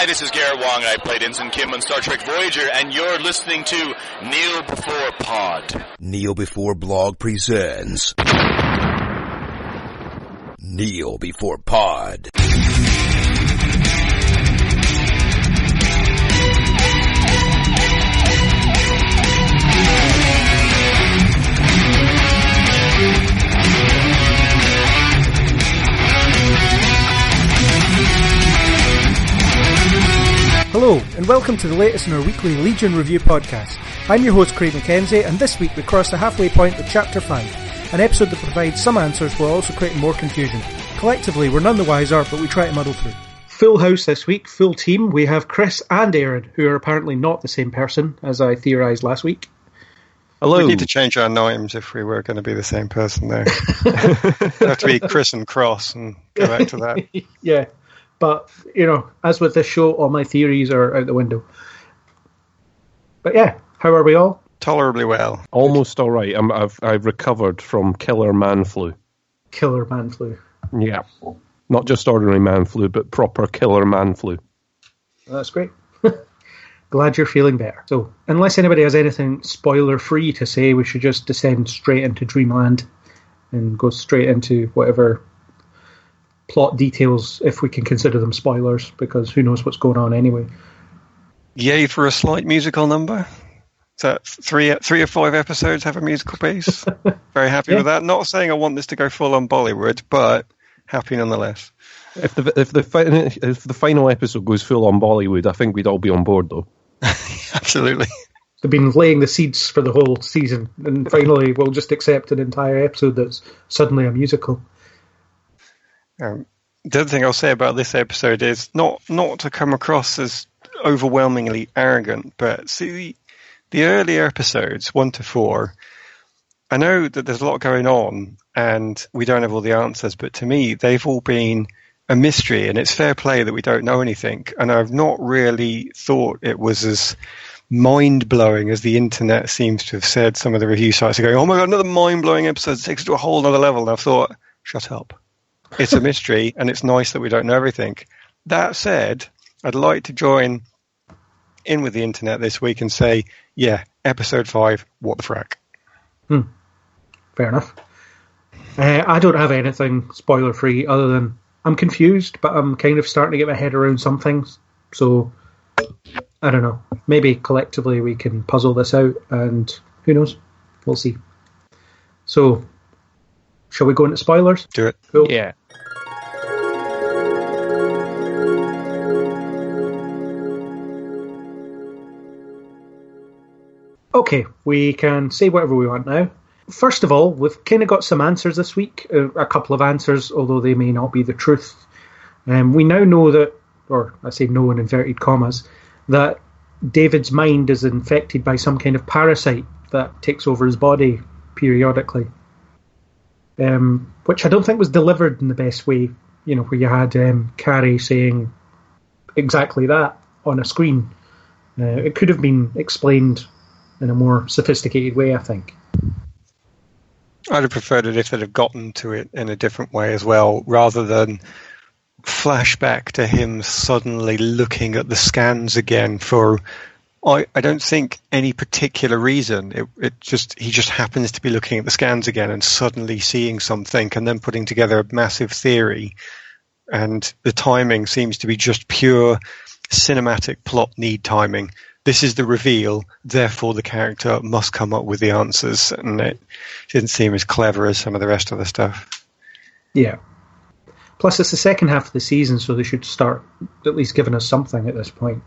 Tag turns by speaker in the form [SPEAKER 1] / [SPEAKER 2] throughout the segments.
[SPEAKER 1] this is Garrett Wong, and I played Ensign Kim on Star Trek Voyager, and you're listening to Kneel Before Pod.
[SPEAKER 2] Kneel Before Blog presents Kneel Before Pod.
[SPEAKER 3] Hello, and welcome to the latest in our weekly Legion Review podcast. I'm your host, Craig McKenzie, and this week we cross the halfway point with Chapter 5, an episode that provides some answers while also creating more confusion. Collectively, we're none the wiser, but we try to muddle through. Full house this week, full team. We have Chris and Aaron, who are apparently not the same person, as I theorised last week.
[SPEAKER 4] Hello. We need to change our names if we were going to be the same person there. We have to be Chris and Cross and go back to that.
[SPEAKER 3] Yeah. But, you know, as with this show, all my theories are out the window. But yeah, how are we all?
[SPEAKER 4] Tolerably well.
[SPEAKER 5] Almost all right. I've recovered from killer man flu.
[SPEAKER 3] Killer man flu.
[SPEAKER 5] Yeah. Not just ordinary man flu, but proper killer man flu.
[SPEAKER 3] That's great. Glad you're feeling better. So, unless anybody has anything spoiler-free to say, we should just descend straight into Dreamland and go straight into whatever plot details, if we can consider them spoilers, because who knows what's going on anyway.
[SPEAKER 4] Yay for a slight musical number. So three or 5 episodes have a musical piece. Very happy with that. Not saying I want this to go full on Bollywood, but happy nonetheless.
[SPEAKER 5] If the final episode goes full on Bollywood, I think we'd all be on board, though.
[SPEAKER 4] Absolutely.
[SPEAKER 3] They've been laying the seeds for the whole season, and finally we'll just accept an entire episode that's suddenly a musical.
[SPEAKER 4] The other thing I'll say about this episode is not to come across as overwhelmingly arrogant, but see the earlier episodes, 1 to 4, I know that there's a lot going on and we don't have all the answers, but to me they've all been a mystery, and it's fair play that we don't know anything. And I've not really thought it was as mind-blowing as the internet seems to have said. Some of the review sites are going, oh my god, another mind-blowing episode, it takes it to a whole other level. And I've thought, shut up. It's a mystery, and it's nice that we don't know everything. That said, I'd like to join in with the internet this week and say, yeah, episode 5, what the frack?
[SPEAKER 3] Fair enough. I don't have anything spoiler-free other than I'm confused, but I'm kind of starting to get my head around some things. So, I don't know. Maybe collectively we can puzzle this out, and who knows? We'll see. So, shall we go into spoilers?
[SPEAKER 4] Do it.
[SPEAKER 3] Cool.
[SPEAKER 5] Yeah.
[SPEAKER 3] Okay, we can say whatever we want now. First of all, we've kind of got some answers this week, a couple of answers, although they may not be the truth. We now know that, or I say no in inverted commas, that David's mind is infected by some kind of parasite that takes over his body periodically. Which I don't think was delivered in the best way, you know, where you had Carrie saying exactly that on a screen. It could have been explained in a more sophisticated way, I think.
[SPEAKER 4] I'd have preferred it if they'd have gotten to it in a different way as well, rather than flashback to him suddenly looking at the scans again for, I don't think, any particular reason. He just happens to be looking at the scans again and suddenly seeing something and then putting together a massive theory. And the timing seems to be just pure cinematic plot need timing. This is the reveal, therefore the character must come up with the answers. And it didn't seem as clever as some of the rest of the stuff.
[SPEAKER 3] Yeah. Plus, it's the second half of the season, so they should start at least giving us something at this point.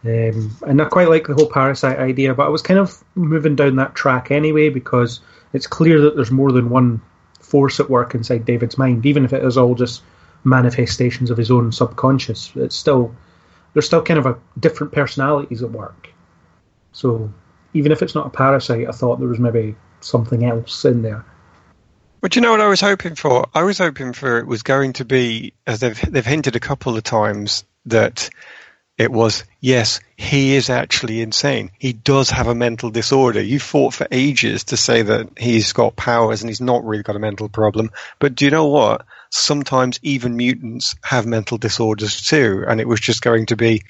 [SPEAKER 3] And I quite like the whole parasite idea, but I was kind of moving down that track anyway, because it's clear that there's more than one force at work inside David's mind, even if it is all just manifestations of his own subconscious. There's still kind of a different personalities at work. So even if it's not a parasite, I thought there was maybe something else in there.
[SPEAKER 4] But you know what I was hoping for? I was hoping for it was going to be, as they've hinted a couple of times, that It was, yes, he is actually insane. He does have a mental disorder. You fought for ages to say that he's got powers and he's not really got a mental problem. But do you know what? Sometimes even mutants have mental disorders too. And it was just going to be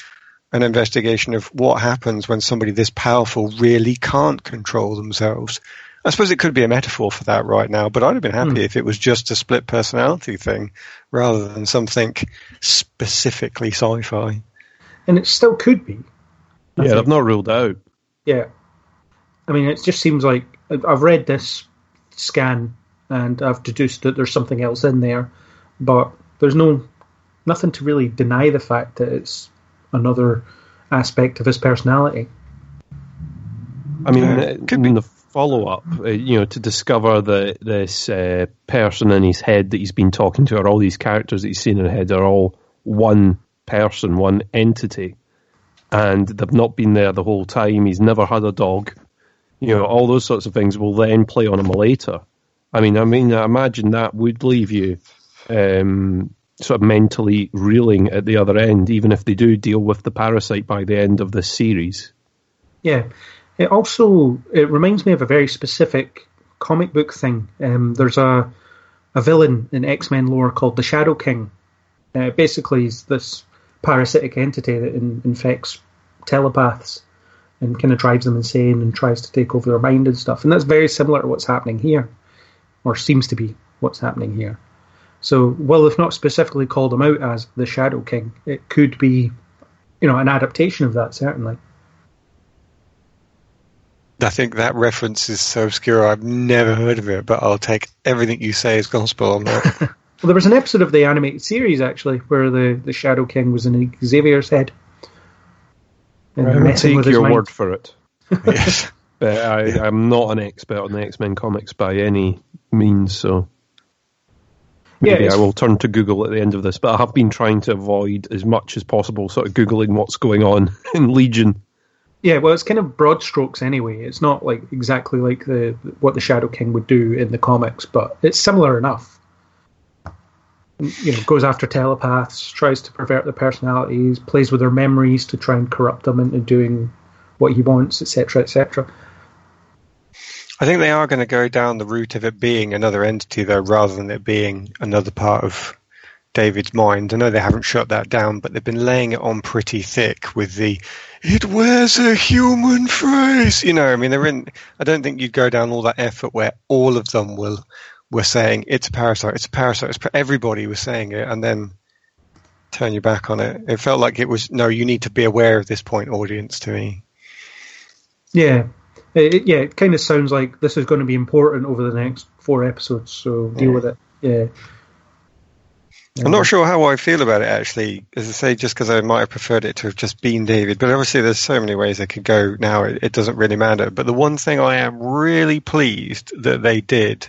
[SPEAKER 4] an investigation of what happens when somebody this powerful really can't control themselves. I suppose it could be a metaphor for that right now, but I'd have been happy if it was just a split personality thing rather than something specifically sci-fi.
[SPEAKER 3] And it still could be.
[SPEAKER 5] Yeah, they've not ruled out.
[SPEAKER 3] Yeah. I mean, it just seems like I've read this scan and I've deduced that there's something else in there, but there's nothing to really deny the fact that it's another aspect of his personality.
[SPEAKER 5] I mean, in the follow-up, to discover that this person in his head that he's been talking to, or all these characters that he's seen in his head, are all one person, one entity, and they've not been there the whole time. He's never had a dog. All those sorts of things will then play on him later. I imagine that would leave you sort of mentally reeling at the other end, even if they do deal with the parasite by the end of this series.
[SPEAKER 3] Yeah. It reminds me of a very specific comic book thing. There's a villain in X-Men lore called the Shadow King. Basically, he's this parasitic entity that infects telepaths and kind of drives them insane and tries to take over their mind and stuff. And that's very similar to what's happening here, or seems to be what's happening here. So, while they've not specifically called him out as the Shadow King, it could be, an adaptation of that, certainly.
[SPEAKER 4] I think that reference is so obscure I've never heard of it, but I'll take everything you say as gospel on that.
[SPEAKER 3] Well, there was an episode of the animated series, actually, where the Shadow King was in Xavier's head. And
[SPEAKER 5] I'll take your word for it.
[SPEAKER 4] Yes.
[SPEAKER 5] But I'm not an expert on the X-Men comics by any means, so maybe I will turn to Google at the end of this. But I have been trying to avoid as much as possible sort of Googling what's going on in Legion.
[SPEAKER 3] Yeah, well, it's kind of broad strokes anyway. It's not like exactly like what the Shadow King would do in the comics, but it's similar enough. Goes after telepaths, tries to pervert their personalities, plays with their memories to try and corrupt them into doing what he wants, etc., etc.
[SPEAKER 4] I think they are going to go down the route of it being another entity, though, rather than it being another part of David's mind. I know they haven't shut that down, but they've been laying it on pretty thick with the "it wears a human face." I don't think you'd go down all that effort where all of them were saying it's a parasite, it's a parasite. Everybody was saying it, and then turn your back on it. It felt like it was, no, you need to be aware of this point, audience, to me.
[SPEAKER 3] Yeah. It kind of sounds like this is going to be important over the next 4 episodes, so deal with it. Yeah.
[SPEAKER 4] I'm not sure how I feel about it, actually, as I say, just because I might have preferred it to have just been David. But obviously there's so many ways they could go now, it doesn't really matter. But the one thing I am really pleased that they did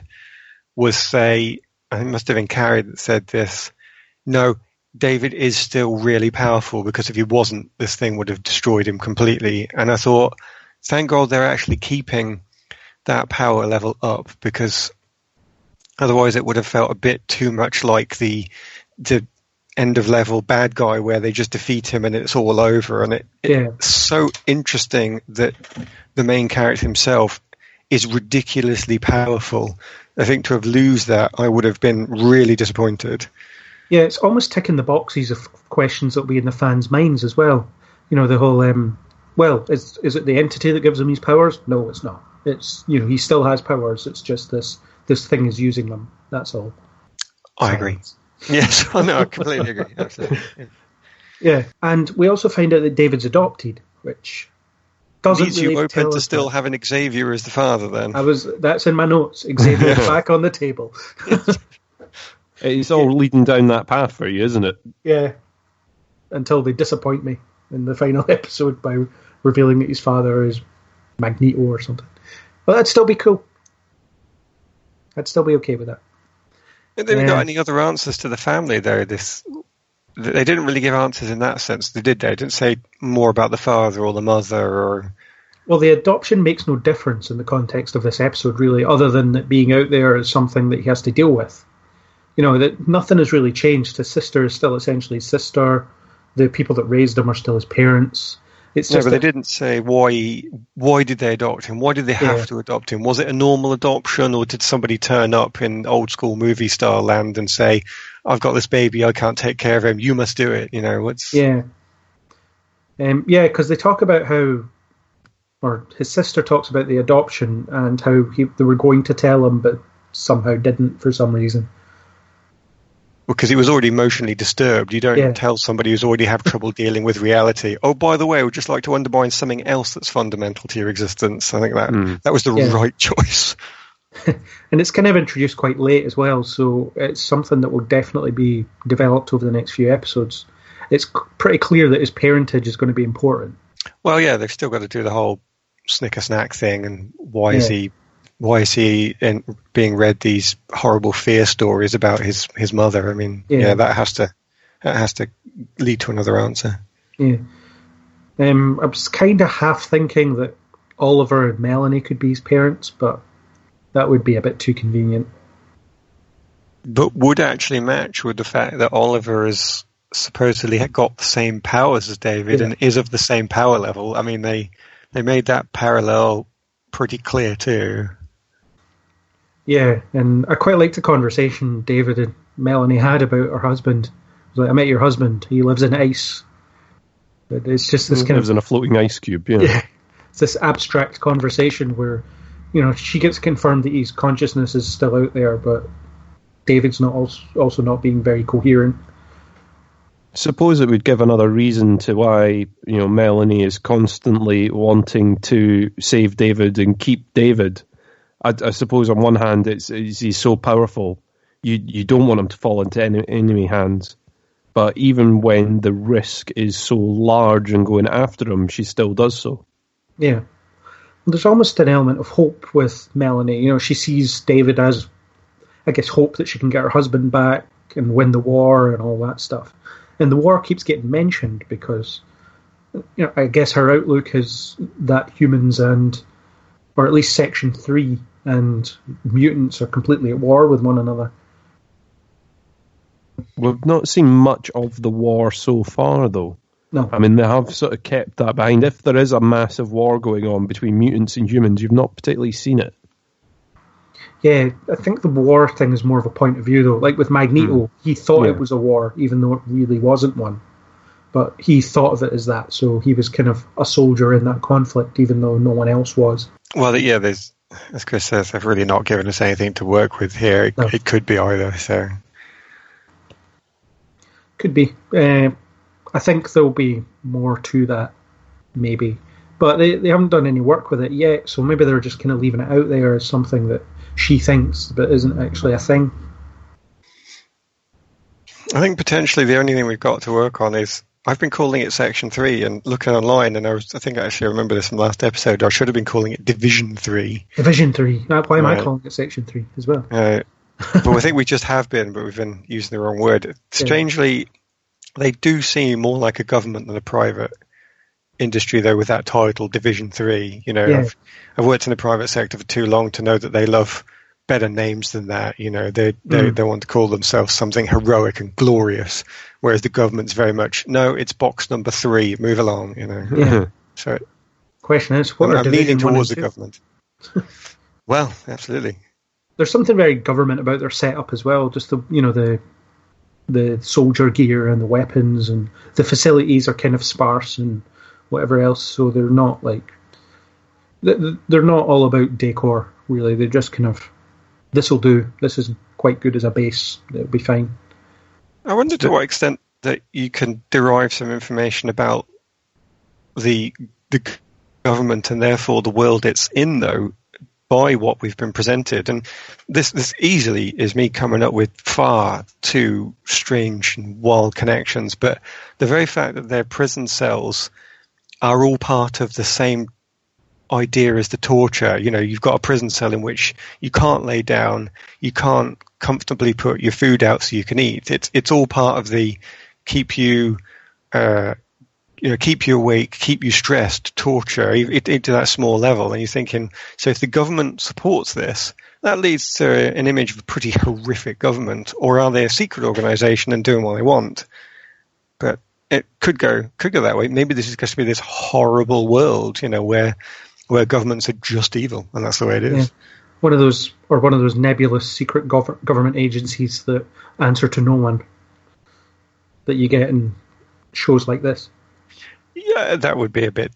[SPEAKER 4] was say, I think it must have been Carrie that said this, no, David is still really powerful, because if he wasn't, this thing would have destroyed him completely. And I thought, thank God they're actually keeping that power level up, because otherwise it would have felt a bit too much like the end of level bad guy where they just defeat him and it's all over. And it's so interesting that the main character himself is ridiculously powerful. I think to have lose that, I would have been really disappointed.
[SPEAKER 3] Yeah, it's almost ticking the boxes of questions that will be in the fans' minds as well. The whole, is it the entity that gives him his powers? No, it's not. It's, he still has powers. It's just this thing is using them. That's all.
[SPEAKER 4] I agree. Yes, I completely agree. Absolutely.
[SPEAKER 3] Yeah, and we also find out that David's adopted, which doesn't
[SPEAKER 4] leaves
[SPEAKER 3] really
[SPEAKER 4] you open to still
[SPEAKER 3] that.
[SPEAKER 4] having Xavier as the father. Then
[SPEAKER 3] that's in my notes. Xavier back on the table.
[SPEAKER 5] It's all leading down that path for you, isn't it?
[SPEAKER 3] Yeah, until they disappoint me in the final episode by revealing that his father is Magneto or something. But that'd still be cool. I'd still be okay with that.
[SPEAKER 4] They didn't got any other answers to the family, though. They didn't really give answers in that sense, did they? They didn't say more about the father or the mother, or.
[SPEAKER 3] Well, the adoption makes no difference in the context of this episode, really, other than it being out there as something that he has to deal with. That nothing has really changed. His sister is still essentially his sister. the people that raised him are still his parents. It's
[SPEAKER 4] No,
[SPEAKER 3] just
[SPEAKER 4] but they didn't say why. Why did they adopt him? Why did they have to adopt him? Was it a normal adoption, or did somebody turn up in old school movie style land and say, "I've got this baby, I can't take care of him. You must do it." You know, what's
[SPEAKER 3] because they talk about how, or his sister talks about the adoption and how they were going to tell him, but somehow didn't for some reason.
[SPEAKER 4] because he was already emotionally disturbed. You don't tell somebody who's already had trouble dealing with reality, oh, by the way, I would just like to undermine something else that's fundamental to your existence. I think that was the right choice.
[SPEAKER 3] And it's kind of introduced quite late as well, so it's something that will definitely be developed over the next few episodes. It's pretty clear that his parentage is going to be important.
[SPEAKER 4] Well, yeah, they've still got to do the whole snicker snack thing, and why is he being read these horrible fear stories about his mother? I mean, that has to lead to another answer.
[SPEAKER 3] Yeah, I was kind of half thinking that Oliver and Melanie could be his parents, but that would be a bit too convenient.
[SPEAKER 4] But would actually match with the fact that Oliver has supposedly got the same powers as David and is of the same power level. I mean, they made that parallel pretty clear too. Yeah,
[SPEAKER 3] and I quite liked the conversation David and Melanie had about her husband. It was like, I met your husband. He lives in ice. But it's just this kind
[SPEAKER 5] lives in a floating ice cube. Yeah,
[SPEAKER 3] it's this abstract conversation where, she gets confirmed that his consciousness is still out there, but David's not also not being very coherent.
[SPEAKER 5] Suppose it would give another reason to why Melanie is constantly wanting to save David and keep David. I suppose on one hand he's so powerful, you don't want him to fall into enemy hands, but even when the risk is so large in going after him, she still does so.
[SPEAKER 3] Yeah. There's almost an element of hope with Melanie. She sees David as, I guess, hope that she can get her husband back and win the war and all that stuff. And the war keeps getting mentioned because, I guess her outlook is that humans or at least Section 3 and mutants are completely at war with one another.
[SPEAKER 5] We've not seen much of the war so far, though.
[SPEAKER 3] No.
[SPEAKER 5] I mean, they have sort of kept that behind. If there is a massive war going on between mutants and humans, you've not particularly seen it.
[SPEAKER 3] Yeah, I think the war thing is more of a point of view, though. Like with Magneto, he thought it was a war, even though it really wasn't one. But he thought of it as that, so he was kind of a soldier in that conflict, even though no one else was.
[SPEAKER 4] Well, there's, as Chris says, they've really not given us anything to work with here. It could be either, so...
[SPEAKER 3] Could be. I think there'll be more to that, maybe. But they haven't done any work with it yet, so maybe they're just kind of leaving it out there as something that she thinks, but isn't actually a thing.
[SPEAKER 4] I think potentially the only thing we've got to work on is, I've been calling it Section 3 and looking online, and I think I actually remember this from last episode, I should have been calling it Division 3.
[SPEAKER 3] Division 3. Why am I calling it Section 3 as well?
[SPEAKER 4] But I think we just have been, but we've been using the wrong word. Strangely, they do seem more like a government than a private industry, though, with that title, Division 3. I've worked in the private sector for too long to know that they love better names than that. They want to call themselves something heroic and glorious, whereas the government's very much, no, it's box number 3, move along.
[SPEAKER 3] Yeah.
[SPEAKER 4] So,
[SPEAKER 3] question is, what
[SPEAKER 4] I'm leaning towards the government. Well, absolutely.
[SPEAKER 3] There's something very government about their setup as well. Just the soldier gear and the weapons and the facilities are kind of sparse and whatever else. So they're not they're not all about decor, really. They're just kind of, this will do. This is quite good as a base. It'll be fine.
[SPEAKER 4] I wonder to what extent that you can derive some information about the government and therefore the world it's in, though, by what we've been presented. And this easily is me coming up with far too strange and wild connections, but the very fact that their prison cells are all part of the same idea as the torture. You've got a prison cell in which you can't lay down, you can't comfortably put your food out so you can eat. It's all part of the keep you keep you awake, keep you stressed, torture, to that small level. And you're thinking, so if the government supports this, that leads to an image of a pretty horrific government, or are they a secret organisation and doing what they want? But it could go that way. Maybe this is going to be this horrible world, where governments are just evil, and that's the way it is.
[SPEAKER 3] Yeah. One of those nebulous secret government agencies that answer to no one that you get in shows like this.
[SPEAKER 4] Yeah, that would be a bit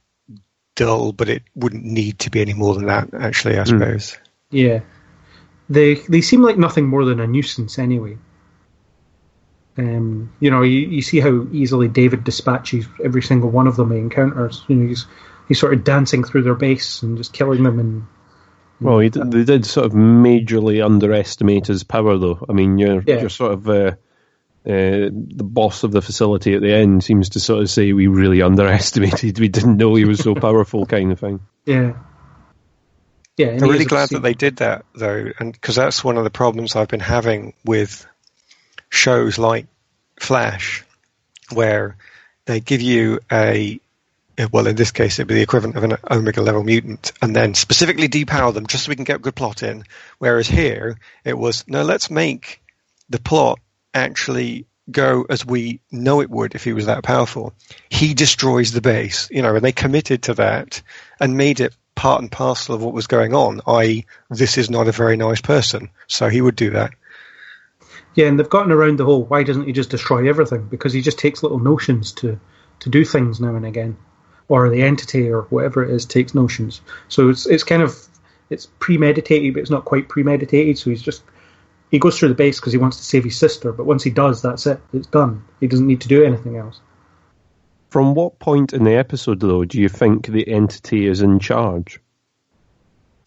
[SPEAKER 4] dull, but it wouldn't need to be any more than that, actually, I suppose.
[SPEAKER 3] Yeah. They seem like nothing more than a nuisance anyway. You see how easily David dispatches every single one of them he encounters. He's sort of dancing through their base and just killing them. And
[SPEAKER 5] well, they did sort of majorly underestimate his power, though. I mean, you're sort of the boss of the facility at the end seems to sort of say we really underestimated. We didn't know he was so powerful, kind of thing.
[SPEAKER 3] Yeah. Yeah,
[SPEAKER 4] I'm really glad that they did that, though, and because that's one of the problems I've been having with shows like Flash, where they give you in this case it'd be the equivalent of an Omega level mutant, and then specifically depower them just so we can get good plot in. Whereas here it was, no, let's make the plot actually go as we know it would if he was that powerful. He destroys the base, and they committed to that and made it part and parcel of what was going on, i.e. this is not a very nice person, so he would do that.
[SPEAKER 3] Yeah, and they've gotten around the whole, why doesn't he just destroy everything? Because he just takes little notions to do things now and again. Or the entity or whatever it is takes notions. So it's kind of, it's premeditated, but it's not quite premeditated, so he goes through the base because he wants to save his sister, but once he does, that's it. It's done. He doesn't need to do anything else.
[SPEAKER 5] From what point in the episode, though, do you think the entity is in charge?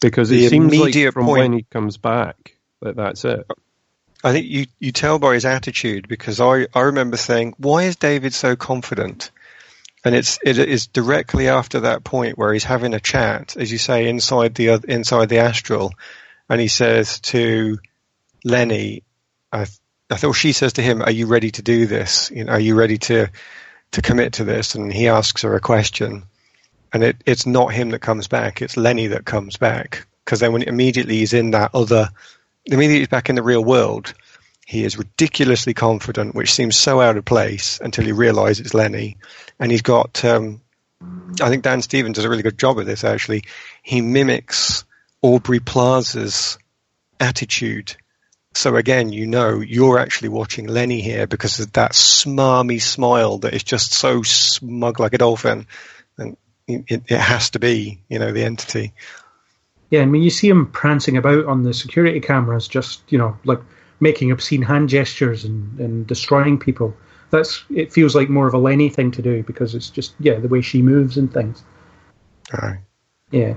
[SPEAKER 5] Because it seems like from when he comes back, that's it.
[SPEAKER 4] I think you tell by his attitude, because I remember saying, why is David so confident? And it is directly after that point where he's having a chat, as you say, inside the astral, and he says to Lenny, I thought she says to him, are you ready to do this? Are you ready to commit to this? And he asks her a question, and it's not him that comes back, it's Lenny that comes back, because then when immediately he's back in the real world, he is ridiculously confident, which seems so out of place until you realise it's Lenny. And he's got, I think Dan Stevens does a really good job of this, actually. He mimics Aubrey Plaza's attitude. So again, you're actually watching Lenny here because of that smarmy smile that is just so smug like a dolphin. And it has to be, the entity.
[SPEAKER 3] Yeah, I mean, you see him prancing about on the security cameras, just, like making obscene hand gestures and destroying people. It feels like more of a Lenny thing to do because it's just, the way she moves and things.
[SPEAKER 4] All right.
[SPEAKER 3] Yeah.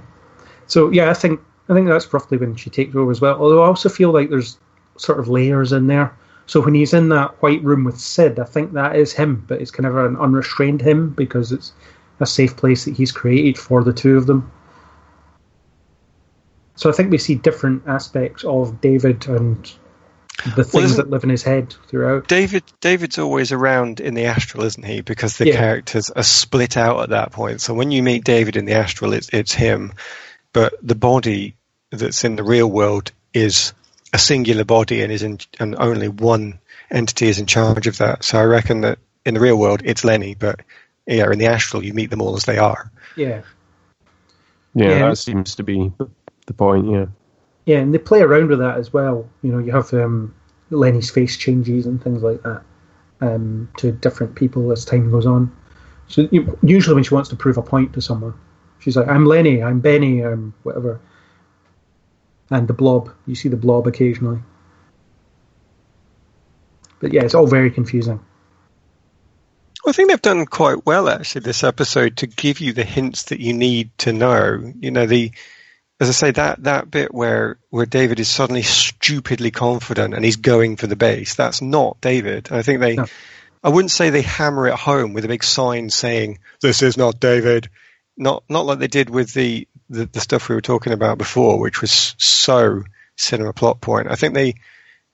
[SPEAKER 3] So, I think that's roughly when she takes over as well. Although I also feel like there's sort of layers in there. So when he's in that white room with Sid, I think that is him, but it's kind of an unrestrained him because it's a safe place that he's created for the two of them. So I think we see different aspects of David and the things that live in his head throughout.
[SPEAKER 4] David's always around in the astral, isn't he? Because the characters are split out at that point. So when you meet David in the astral, it's him. But the body that's in the real world is a singular body and only one entity is in charge of that. So I reckon that in the real world, it's Lenny. But in the astral, you meet them all as they are.
[SPEAKER 3] Yeah.
[SPEAKER 5] Yeah, that seems to be the point, yeah.
[SPEAKER 3] Yeah, and they play around with that as well. You have Lenny's face changes and things like that to different people as time goes on. So usually when she wants to prove a point to someone, she's like, I'm Lenny, I'm Benny, I'm whatever. And the Blob. You see the Blob occasionally. But yeah, it's all very confusing.
[SPEAKER 4] I think they've done quite well, actually, this episode, to give you the hints that you need to know. As I say, that bit where David is suddenly stupidly confident and he's going for the base, that's not David. I think I wouldn't say they hammer it home with a big sign saying, this is not David. Not like they did with the stuff we were talking about before, which was so cinema plot point. I think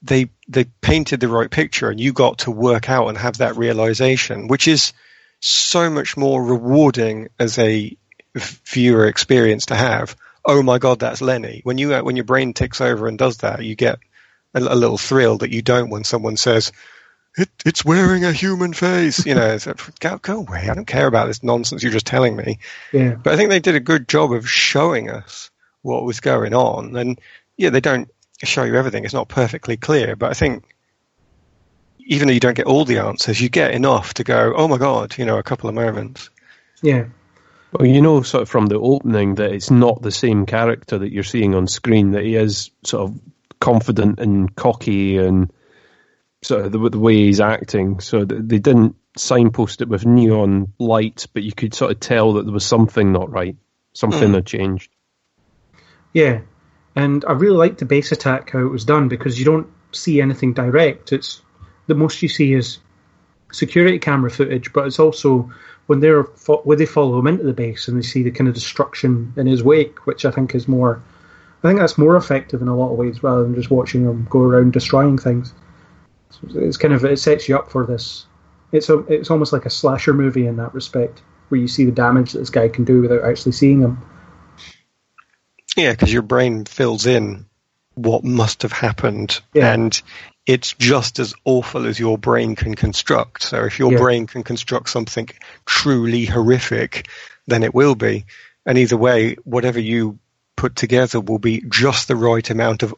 [SPEAKER 4] they painted the right picture and you got to work out and have that realization, which is so much more rewarding as a viewer experience to have. Oh my God, that's Lenny. When your brain ticks over and does that, you get a little thrill that you don't when someone says, it's wearing a human face. It's like, go away. I don't care about this nonsense you're just telling me.
[SPEAKER 3] Yeah.
[SPEAKER 4] But I think they did a good job of showing us what was going on. And yeah, they don't show you everything. It's not perfectly clear. But I think even though you don't get all the answers, you get enough to go, oh my God, a couple of moments.
[SPEAKER 3] Yeah.
[SPEAKER 5] Well, sort of from the opening that it's not the same character that you're seeing on screen, that he is sort of confident and cocky and sort of the way he's acting. So they didn't signpost it with neon lights, but you could sort of tell that there was something not right. Something had changed.
[SPEAKER 3] Yeah. And I really liked the base attack, how it was done, because you don't see anything direct. It's the most you see is security camera footage, but it's also when they follow him into the base and they see the kind of destruction in his wake, which I think that's more effective in a lot of ways rather than just watching him go around destroying things. So it sets you up for this. It's almost like a slasher movie in that respect, where you see the damage that this guy can do without actually seeing him.
[SPEAKER 4] Yeah, because your brain fills in what must have happened, and it's just as awful as your brain can construct. So if your brain can construct something truly horrific, then it will be. And either way, whatever you put together will be just the right amount of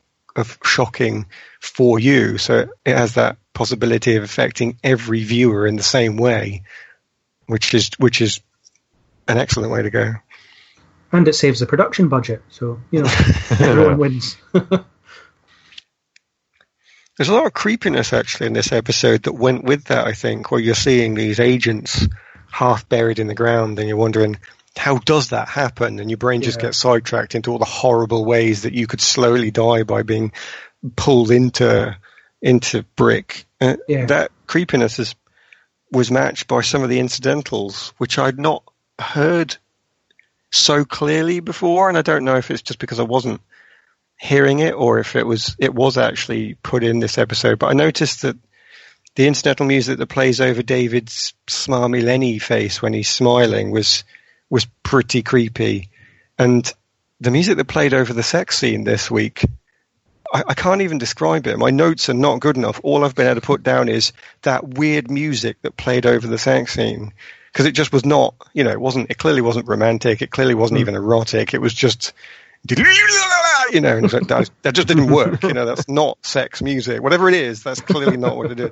[SPEAKER 4] shocking for you. So it has that possibility of affecting every viewer in the same way, which is an excellent way to go.
[SPEAKER 3] And it saves the production budget, so everyone wins.
[SPEAKER 4] There's a lot of creepiness actually in this episode that went with that, I think, where you're seeing these agents half buried in the ground and you're wondering, how does that happen? And your brain just gets sidetracked into all the horrible ways that you could slowly die by being pulled into brick. That creepiness was matched by some of the incidentals, which I'd not heard so clearly before, and I don't know if it's just because I wasn't hearing it or if it was actually put in this episode. But I noticed that the incidental music that plays over David's smarmy Lenny face when he's smiling was pretty creepy, and the music that played over the sex scene this week, I can't even describe it. My notes are not good enough. All I've been able to put down is that weird music that played over the sex scene, because it just was not, it clearly wasn't romantic. It clearly wasn't even erotic. It was just, and that just didn't work. That's not sex music. Whatever it is, that's clearly not what it is.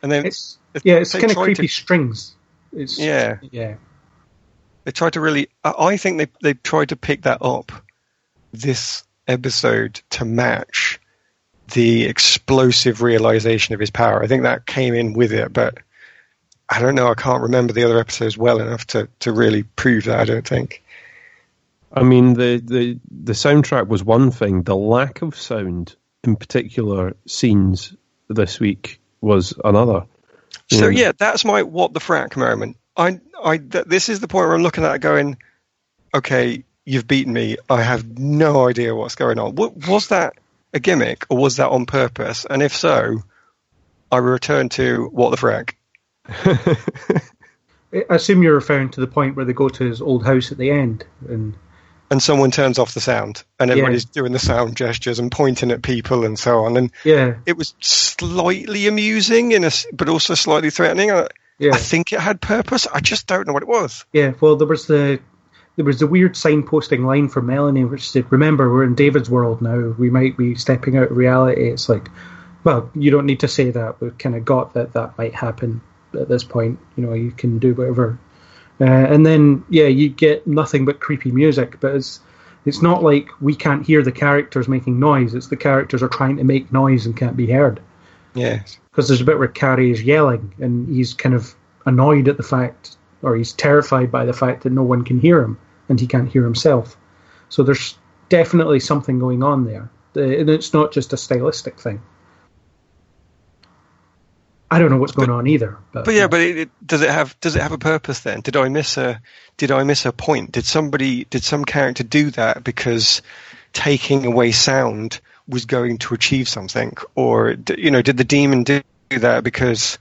[SPEAKER 4] And then
[SPEAKER 3] it's kind of creepy strings.
[SPEAKER 4] Yeah. They tried to really, I think they tried to pick that up this episode to match the explosive realization of his power. I think that came in with it, but I don't know. I can't remember the other episodes well enough to really prove that, I don't think.
[SPEAKER 5] I mean, the soundtrack was one thing. The lack of sound in particular scenes this week was another.
[SPEAKER 4] So that's my what the frack moment. This is the point where I'm looking at it going, okay, you've beaten me. I have no idea what's going on. Was that a gimmick or was that on purpose? And if so, I return to what the frack.
[SPEAKER 3] I assume you're referring to the point where they go to his old house at the end
[SPEAKER 4] and someone turns off the sound and everybody's doing the sound gestures and pointing at people and so on. And it was slightly amusing but also slightly threatening. I think it had purpose. I just don't know what it was.
[SPEAKER 3] Yeah, well, there was the weird signposting line from Melanie, which said, "Remember, we're in David's world now. We might be stepping out of reality." It's like, well, you don't need to say that. We've kind of got that might happen at this point. You can do whatever. And then, you get nothing but creepy music, but it's not like we can't hear the characters making noise. It's the characters are trying to make noise and can't be heard.
[SPEAKER 4] Yes.
[SPEAKER 3] Because there's a bit where Carrie is yelling, and he's kind of annoyed at the fact, or he's terrified by the fact that no one can hear him, and he can't hear himself. So there's definitely something going on there. And it's not just a stylistic thing. I don't know what's going on either. But
[SPEAKER 4] does it have a purpose then? Did I miss a point? Did some character do that because taking away sound was going to achieve something, or did the demon do that because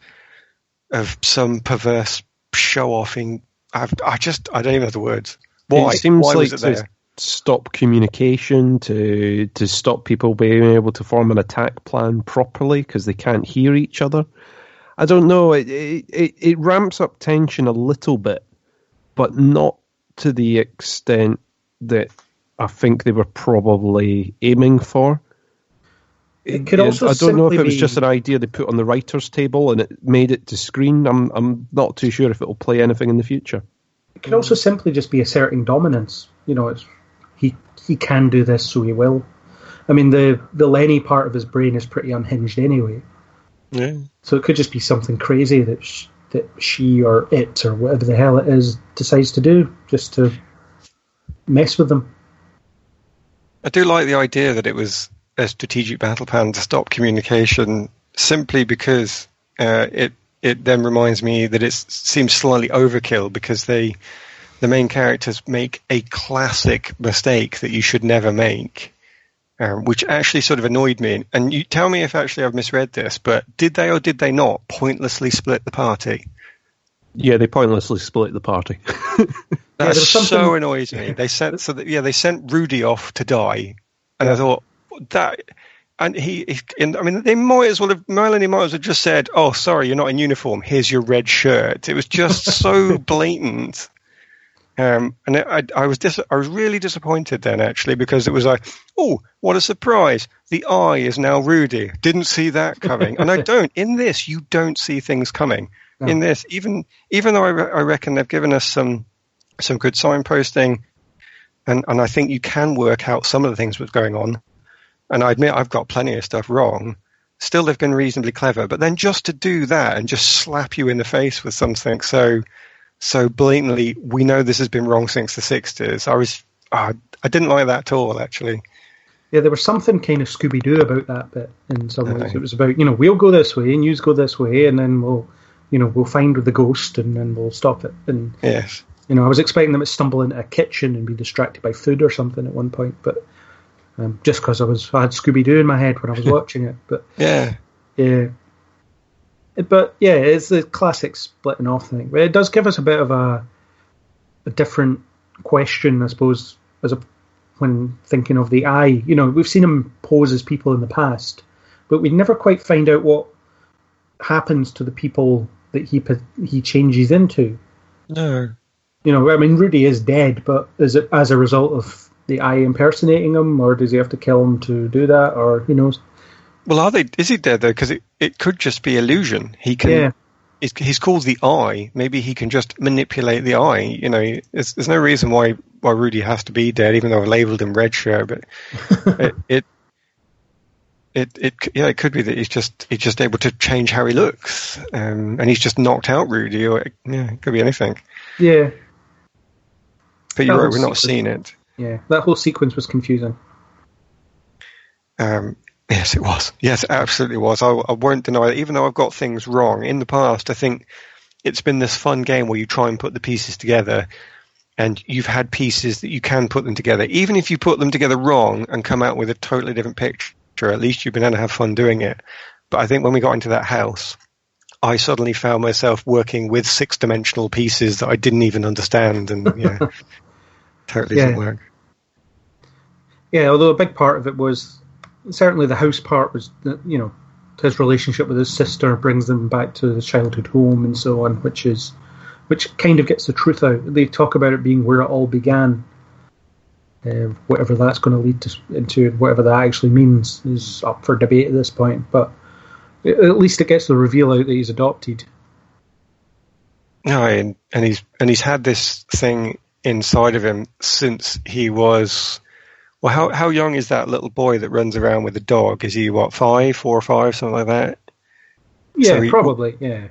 [SPEAKER 4] of some perverse show-offing? I don't even have the words. Why?
[SPEAKER 5] It seems
[SPEAKER 4] Why
[SPEAKER 5] like
[SPEAKER 4] was it there?
[SPEAKER 5] to stop communication, to stop people being able to form an attack plan properly because they can't hear each other. I don't know. It ramps up tension a little bit, but not to the extent that I think they were probably aiming for.
[SPEAKER 3] It could also
[SPEAKER 5] I don't know if it was
[SPEAKER 3] be...
[SPEAKER 5] just an idea they put on the writer's table and it made it to screen. I'm not too sure if it will play anything in the future.
[SPEAKER 3] It could also simply just be asserting dominance. You know, he can do this, so he will. I mean, the Lenny part of his brain is pretty unhinged anyway.
[SPEAKER 4] Yeah.
[SPEAKER 3] So it could just be something crazy that she or it or whatever the hell it is decides to do, just to mess with them.
[SPEAKER 4] I do like the idea that it was a strategic battle plan to stop communication, simply because it then reminds me that it seems slightly overkill, because the main characters make a classic mistake that you should never make, which actually sort of annoyed me. And you tell me if actually I've misread this, but did they or did they not pointlessly split the party?
[SPEAKER 5] Yeah, they pointlessly split the party.
[SPEAKER 4] That so annoys me. They sent they sent Rudy off to die, and I thought that, and they might as well have. Melanie might as well have just said, "Oh, sorry, you're not in uniform. Here's your red shirt." It was just so blatant. And I was really disappointed then, actually, because it was like, oh, what a surprise! The eye is now Rudy. Didn't see that coming, and I don't. In this, you don't see things coming. No. In this, even though I reckon they've given us some good signposting, and I think you can work out some of the things that's going on. And I admit I've got plenty of stuff wrong. Still, they've been reasonably clever. But then just to do that and just slap you in the face with something so blatantly, we know this has been wrong since the 60s. I didn't like that at all, actually.
[SPEAKER 3] Yeah, there was something kind of Scooby-Doo about that bit in some ways. It was about, we'll go this way and you go this way, and then we'll find the ghost and then we'll stop it. And
[SPEAKER 4] yes.
[SPEAKER 3] I was expecting them to stumble into a kitchen and be distracted by food or something at one point, but just because I had Scooby-Doo in my head when I was watching it. But
[SPEAKER 4] yeah.
[SPEAKER 3] But yeah, it's the classic splitting off thing. But it does give us a bit of a different question, I suppose, when thinking of the eye. We've seen him pose as people in the past, but we never quite find out what happens to the people that he changes into.
[SPEAKER 4] No.
[SPEAKER 3] Rudy is dead, but is it as a result of the eye impersonating him, or does he have to kill him to do that, or who knows?
[SPEAKER 4] Well, is he dead though? Because it could just be illusion. He can. Yeah. He's called the Eye. Maybe he can just manipulate the eye. There's no reason why Rudy has to be dead, even though I've labelled him Red Shirt. But it could be that he's just able to change how he looks, and he's just knocked out Rudy, or it could be anything.
[SPEAKER 3] Yeah.
[SPEAKER 4] But you're right, we're not seeing it.
[SPEAKER 3] Yeah, that whole sequence was confusing.
[SPEAKER 4] Yes, it was. Yes, it absolutely was. I won't deny that. Even though I've got things wrong in the past, I think it's been this fun game where you try and put the pieces together, and you've had pieces that you can put them together. Even if you put them together wrong and come out with a totally different picture, at least you've been able to have fun doing it. But I think when we got into that house, I suddenly found myself working with 6-dimensional pieces that I didn't even understand, and totally didn't work.
[SPEAKER 3] Yeah, although a big part of it was certainly the house part was, his relationship with his sister brings them back to the childhood home and so on, which kind of gets the truth out. They talk about it being where it all began. Whatever that's going to lead into, whatever that actually means, is up for debate at this point. But at least it gets the reveal out that he's adopted.
[SPEAKER 4] No, and he's had this thing inside of him since he was. Well, how young is that little boy that runs around with a dog? Is he 4 or 5, something like that?
[SPEAKER 3] Yeah, so probably. Yeah.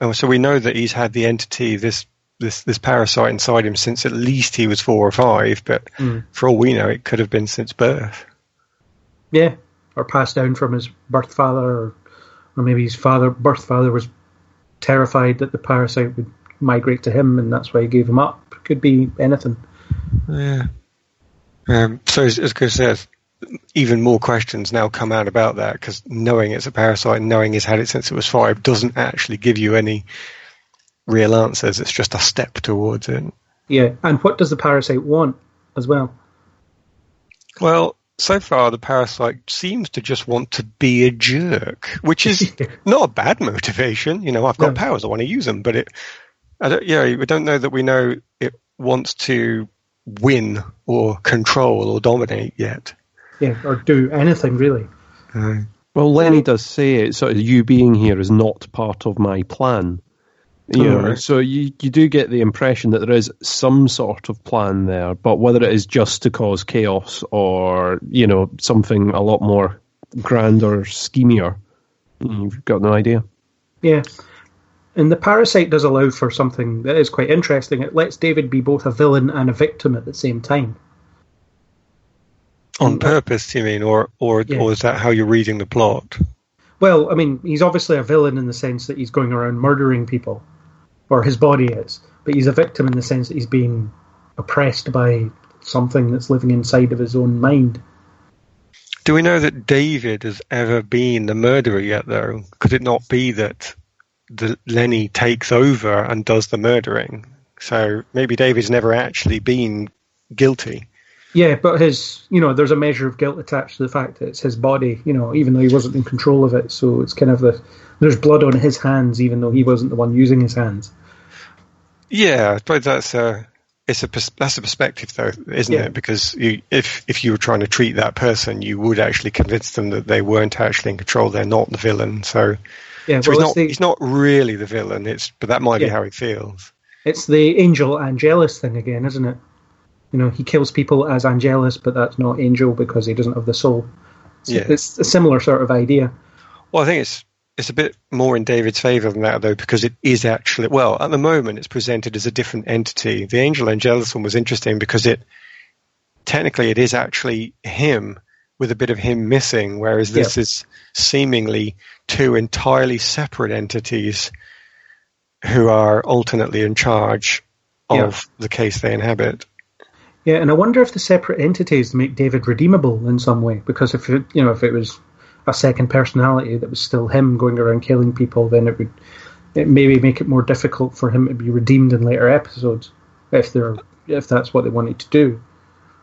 [SPEAKER 4] Oh, so we know that he's had the entity, this parasite inside him since at least he was 4 or 5. But for all we know, it could have been since birth.
[SPEAKER 3] Yeah, or passed down from his birth father, or maybe his birth father was terrified that the parasite would migrate to him, and that's why he gave him up. Could be anything.
[SPEAKER 4] Yeah. So as Chris says, even more questions now come out about that, because knowing it's a parasite and knowing he's had it since it was 5 doesn't actually give you any real answers. It's just a step towards it.
[SPEAKER 3] Yeah, and what does the parasite want as well?
[SPEAKER 4] Well, so far the parasite seems to just want to be a jerk, which is not a bad motivation. I've got powers, I want to use them, but we don't know that we know it wants to win or control or dominate yet.
[SPEAKER 3] Yeah, or do anything really.
[SPEAKER 5] Well, Lenny does say it, sort of, you being here is not part of my plan. So you do get the impression that there is some sort of plan there, but whether it is just to cause chaos or, something a lot more grand or schemier, you've got no idea.
[SPEAKER 3] Yeah. And the parasite does allow for something that is quite interesting. It lets David be both a villain and a victim at the same time.
[SPEAKER 4] On purpose, you mean, or is that how you're reading the plot?
[SPEAKER 3] Well, I mean, he's obviously a villain in the sense that he's going around murdering people, or his body is, but he's a victim in the sense that he's being oppressed by something that's living inside of his own mind.
[SPEAKER 4] Do we know that David has ever been the murderer yet, though? Could it not be that Lenny takes over and does the murdering? So maybe David's never actually been guilty.
[SPEAKER 3] Yeah, but there's a measure of guilt attached to the fact that it's his body, even though he wasn't in control of it. So it's kind of there's blood on his hands, even though he wasn't the one using his hands.
[SPEAKER 4] Yeah, but that's a perspective, though, isn't it? Because if you were trying to treat that person, you would actually convince them that they weren't actually in control. They're not the villain. So he's not really the villain. But that might be how he feels. It's
[SPEAKER 3] the Angel Angelus thing again, isn't it? He kills people as Angelus, but that's not Angel because he doesn't have the soul. So it's a similar sort of idea.
[SPEAKER 4] Well, I think it's a bit more in David's favour than that, though, because it is actually, well, at the moment it's presented as a different entity. The Angel Angelus one was interesting because technically it is actually him with a bit of him missing, whereas this is seemingly two entirely separate entities who are alternately in charge of the case they inhabit.
[SPEAKER 3] Yeah, and I wonder if the separate entities make David redeemable in some way, because if it was a second personality that was still him going around killing people, then it maybe make it more difficult for him to be redeemed in later episodes, if that's what they wanted to do.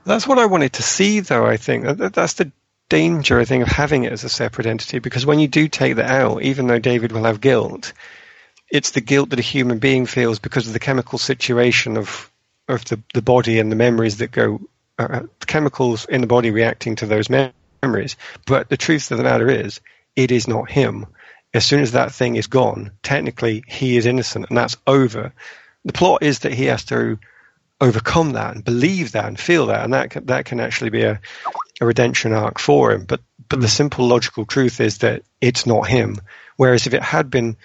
[SPEAKER 4] That's what I wanted to see, though. I think that's the danger, I think, of having it as a separate entity, because when you do take that out, even though David will have guilt, it's the guilt that a human being feels because of the chemical situation of the body and the memories that go, the chemicals in the body reacting to those memories. But the truth of the matter is, it is not him. As soon as that thing is gone, technically he is innocent, and that's over. The plot is that he has to overcome that and believe that and feel that, and that can actually be a redemption arc for him. But the simple logical truth is that it's not him. Whereas if it had been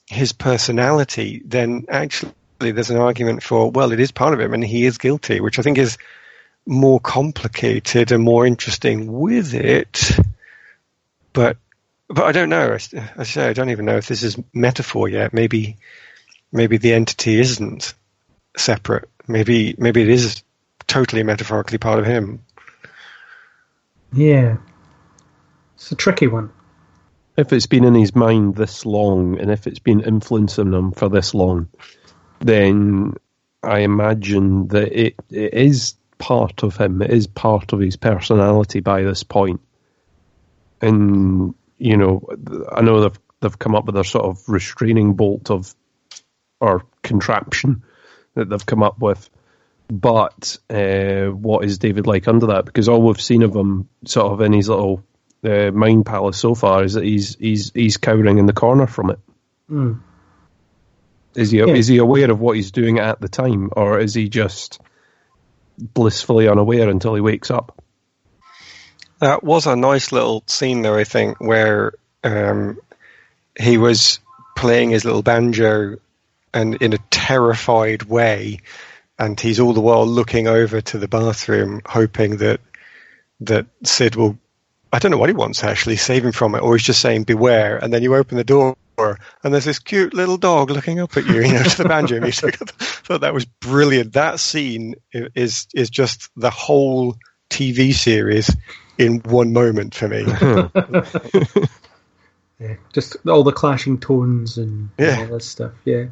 [SPEAKER 4] his personality, then actually there's an argument for, well, it is part of him and he is guilty, which I think is more complicated and more interesting with it. But I don't know. I say I don't even know if this is metaphor yet. Maybe the entity isn't separate. Maybe it is totally metaphorically part of him.
[SPEAKER 3] Yeah. It's a tricky one.
[SPEAKER 5] If it's been in his mind this long, and if it's been influencing him for this long, then I imagine that it is part of him. It is part of his personality by this point. And, I know they've come up with a sort of restraining bolt or contraption that they've come up with. But what is David like under that? Because all we've seen of him sort of in his little mind palace so far is that he's cowering in the corner from it.
[SPEAKER 3] Mm.
[SPEAKER 5] Is he aware of what he's doing at the time, or is he just blissfully unaware until he wakes up?
[SPEAKER 4] That was a nice little scene there, I think, where he was playing his little banjo and in a terrified way, and he's all the while looking over to the bathroom, hoping that Sid will, I don't know what he wants actually, save him from it, or he's just saying beware, and then you open the door and there's this cute little dog looking up at you, to the banjo music. I thought that was brilliant. That scene is just the whole TV series in one moment for me.
[SPEAKER 3] Yeah, just all the clashing tones and all this stuff. Yeah.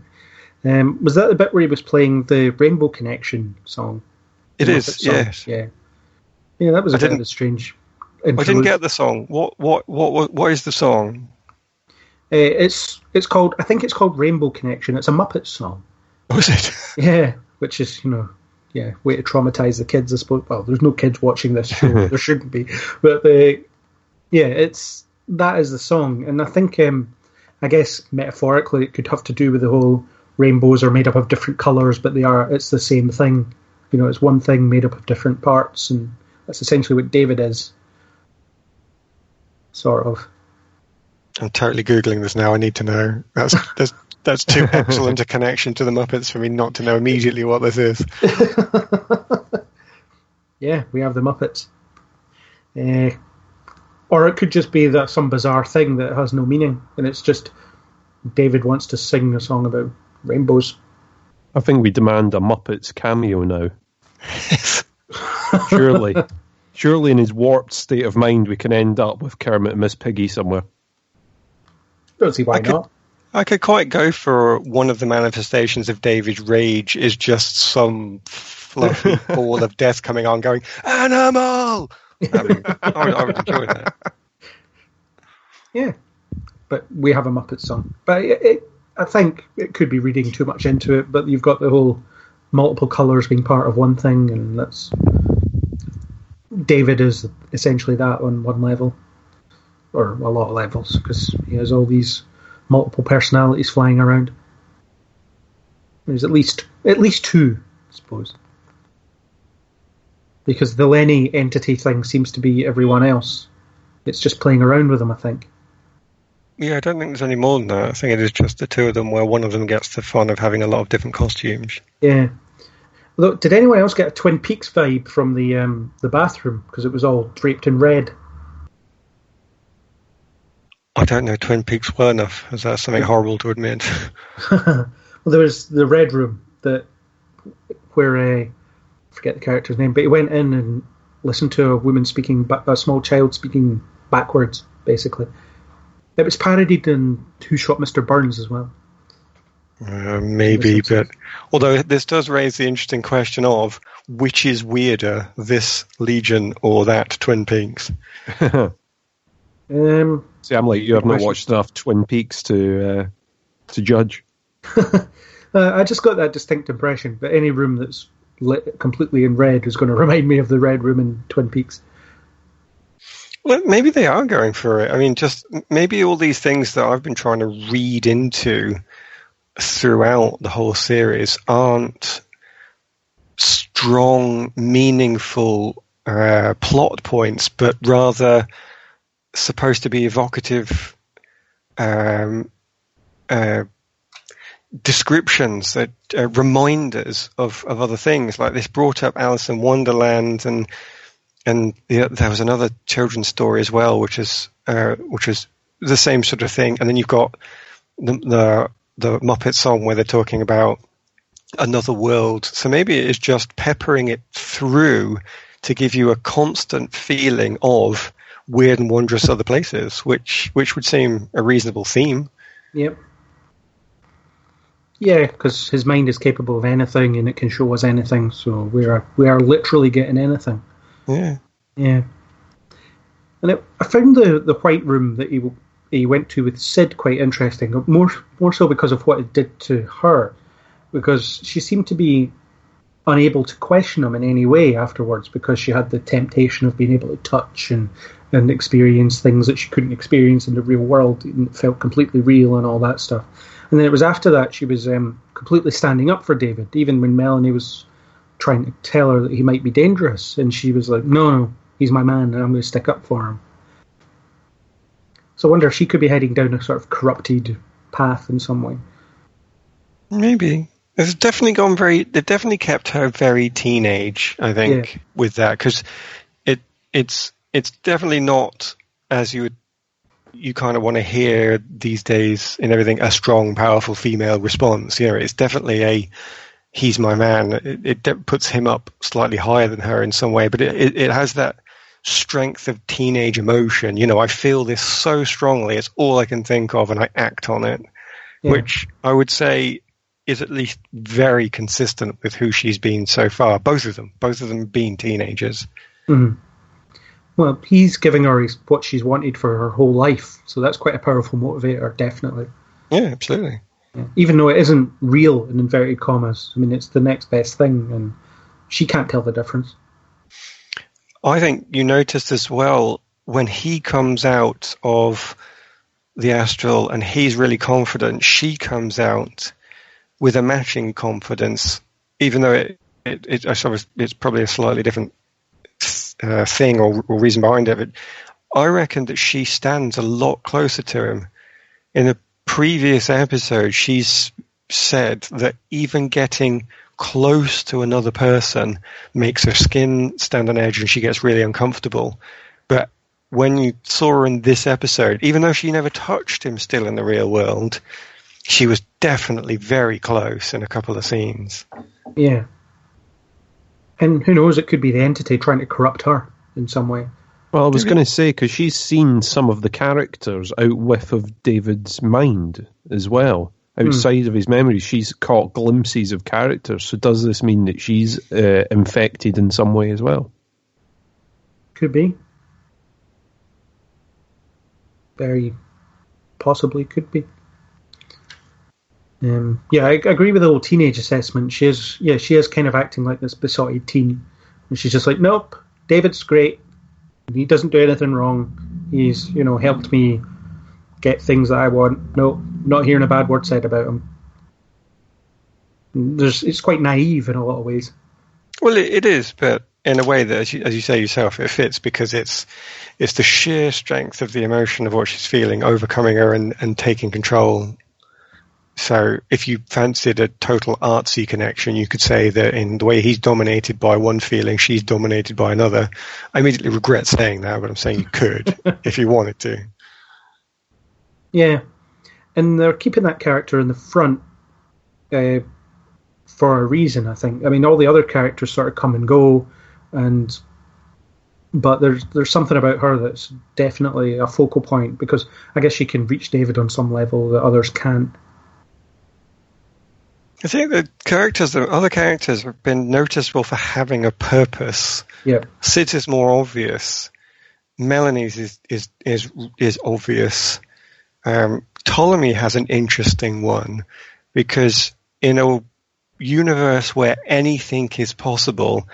[SPEAKER 3] Was that the bit where he was playing the Rainbow Connection song?
[SPEAKER 4] It is,
[SPEAKER 3] song?
[SPEAKER 4] yes.
[SPEAKER 3] Yeah. Yeah, that was a bit of a strange interlude.
[SPEAKER 4] I didn't get the song. What is the song?
[SPEAKER 3] It's called, I think it's called Rainbow Connection. It's a Muppets song.
[SPEAKER 4] Was it?
[SPEAKER 3] Yeah, which is, way to traumatise the kids, I suppose. Well, there's no kids watching this show. There shouldn't be. But, that is the song. And I think, I guess, metaphorically, it could have to do with the whole rainbows are made up of different colours, but it's the same thing. It's one thing made up of different parts, and that's essentially what David is. Sort of.
[SPEAKER 4] I'm totally Googling this now. I need to know. That's too excellent a connection to the Muppets for me not to know immediately what this is.
[SPEAKER 3] Yeah, we have the Muppets. Or it could just be some bizarre thing that has no meaning, and it's just David wants to sing a song about rainbows.
[SPEAKER 5] I think we demand a Muppets cameo now. Surely in his warped state of mind we can end up with Kermit and Miss Piggy somewhere.
[SPEAKER 3] Don't see why not.
[SPEAKER 4] I could quite go for one of the manifestations of David's rage is just some fluffy ball of death coming on going, "Animal!" I would enjoy that.
[SPEAKER 3] Yeah, but we have a Muppet song. But I think it could be reading too much into it, but you've got the whole multiple colours being part of one thing, and that's... David is essentially that on one level, or a lot of levels, because he has all these multiple personalities flying around. There's at least two, I suppose, because the Lenny entity thing seems to be everyone else. It's just playing around with them, I think.
[SPEAKER 4] Yeah, I don't think there's any more than that. I think it is just the two of them, where one of them gets the fun of having a lot of different costumes.
[SPEAKER 3] Yeah. Look, did anyone else get a Twin Peaks vibe from the bathroom? Because it was all draped in red.
[SPEAKER 4] I don't know Twin Peaks well enough. Is that something horrible to admit?
[SPEAKER 3] Well, there was the red room where I forget the character's name, but he went in and listened to a small child speaking backwards, basically. It was parodied in Who Shot Mr. Burns as well.
[SPEAKER 4] Maybe, but although this does raise the interesting question of which is weirder, this Legion or that Twin Peaks?
[SPEAKER 5] See, I'm like you. I've not watched enough Twin Peaks to judge.
[SPEAKER 3] I just got that distinct impression that any room that's lit completely in red is going to remind me of the red room in Twin Peaks.
[SPEAKER 4] Well, maybe they are going for it. I mean, just maybe all these things that I've been trying to read into throughout the whole series aren't strong, meaningful plot points, but rather supposed to be evocative descriptions, that reminders of other things. Like this brought up Alice in Wonderland, and there was another children's story as well, which is the same sort of thing. And then you've got the Muppet song where they're talking about another world. So maybe it is just peppering it through to give you a constant feeling of weird and wondrous other places, which would seem a reasonable theme.
[SPEAKER 3] Yep. Yeah, because his mind is capable of anything, and it can show us anything. So we are literally getting anything.
[SPEAKER 4] Yeah.
[SPEAKER 3] Yeah. And I found the White Room that he went to with Sid quite interesting. More so because of what it did to her, because she seemed to be unable to question him in any way afterwards, because she had the temptation of being able to touch and experience things that she couldn't experience in the real world, and it felt completely real and all that stuff. And then it was after that she was completely standing up for David, even when Melanie was trying to tell her that he might be dangerous, and she was like, no, he's my man, and I'm going to stick up for him. So I wonder if she could be heading down a sort of corrupted path in some way. Maybe.
[SPEAKER 4] They've definitely kept her very teenage, I think, with that, because it's definitely not, as you kind of want to hear these days in everything, a strong, powerful female response. It's definitely he's my man. It puts him up slightly higher than her in some way, but it has that strength of teenage emotion. I feel this so strongly, it's all I can think of, and I act on it, which I would say is at least very consistent with who she's been so far. Both of them being teenagers.
[SPEAKER 3] Mm-hmm. Well, he's giving her what she's wanted for her whole life, so that's quite a powerful motivator, definitely.
[SPEAKER 4] Yeah, absolutely.
[SPEAKER 3] Yeah. Even though it isn't real, in inverted commas. I mean, it's the next best thing, and she can't tell the difference.
[SPEAKER 4] I think you noticed as well, when he comes out of the astral and he's really confident, she comes out with a matching confidence, even though it's probably a slightly different thing or reason behind it. But I reckon that she stands a lot closer to him. In a previous episode, she's said that even getting close to another person makes her skin stand on edge and she gets really uncomfortable. But when you saw her in this episode, even though she never touched him still in the real world, she was definitely very close in a couple of scenes.
[SPEAKER 3] Yeah. And who knows, it could be the entity trying to corrupt her in some way.
[SPEAKER 5] Well, I was going to say, because she's seen some of the characters out with of David's mind as well. Outside of his memories, she's caught glimpses of characters. So does this mean that she's infected in some way as well?
[SPEAKER 3] Could be. Very possibly could be. Yeah, I agree with the whole teenage assessment. She is kind of acting like this besotted teen. And she's just like, nope, David's great. He doesn't do anything wrong. He's, helped me get things that I want. No, not hearing a bad word said about him. It's quite naive in a lot of ways.
[SPEAKER 4] Well, it is, but in a way that, as you say yourself, it fits because it's the sheer strength of the emotion of what she's feeling, overcoming her and taking control. So if you fancied a total artsy connection, you could say that in the way he's dominated by one feeling, she's dominated by another. I immediately regret saying that, but I'm saying you could if you wanted to.
[SPEAKER 3] Yeah, and they're keeping that character in the front for a reason, I think. I mean, all the other characters sort of come and go, but there's something about her that's definitely a focal point, because I guess she can reach David on some level that others can't.
[SPEAKER 4] I think the other characters have been noticeable for having a purpose.
[SPEAKER 3] Yeah,
[SPEAKER 4] Sid's is more obvious. Melanie's is obvious. Ptolemy has an interesting one, because in a universe where anything is possible,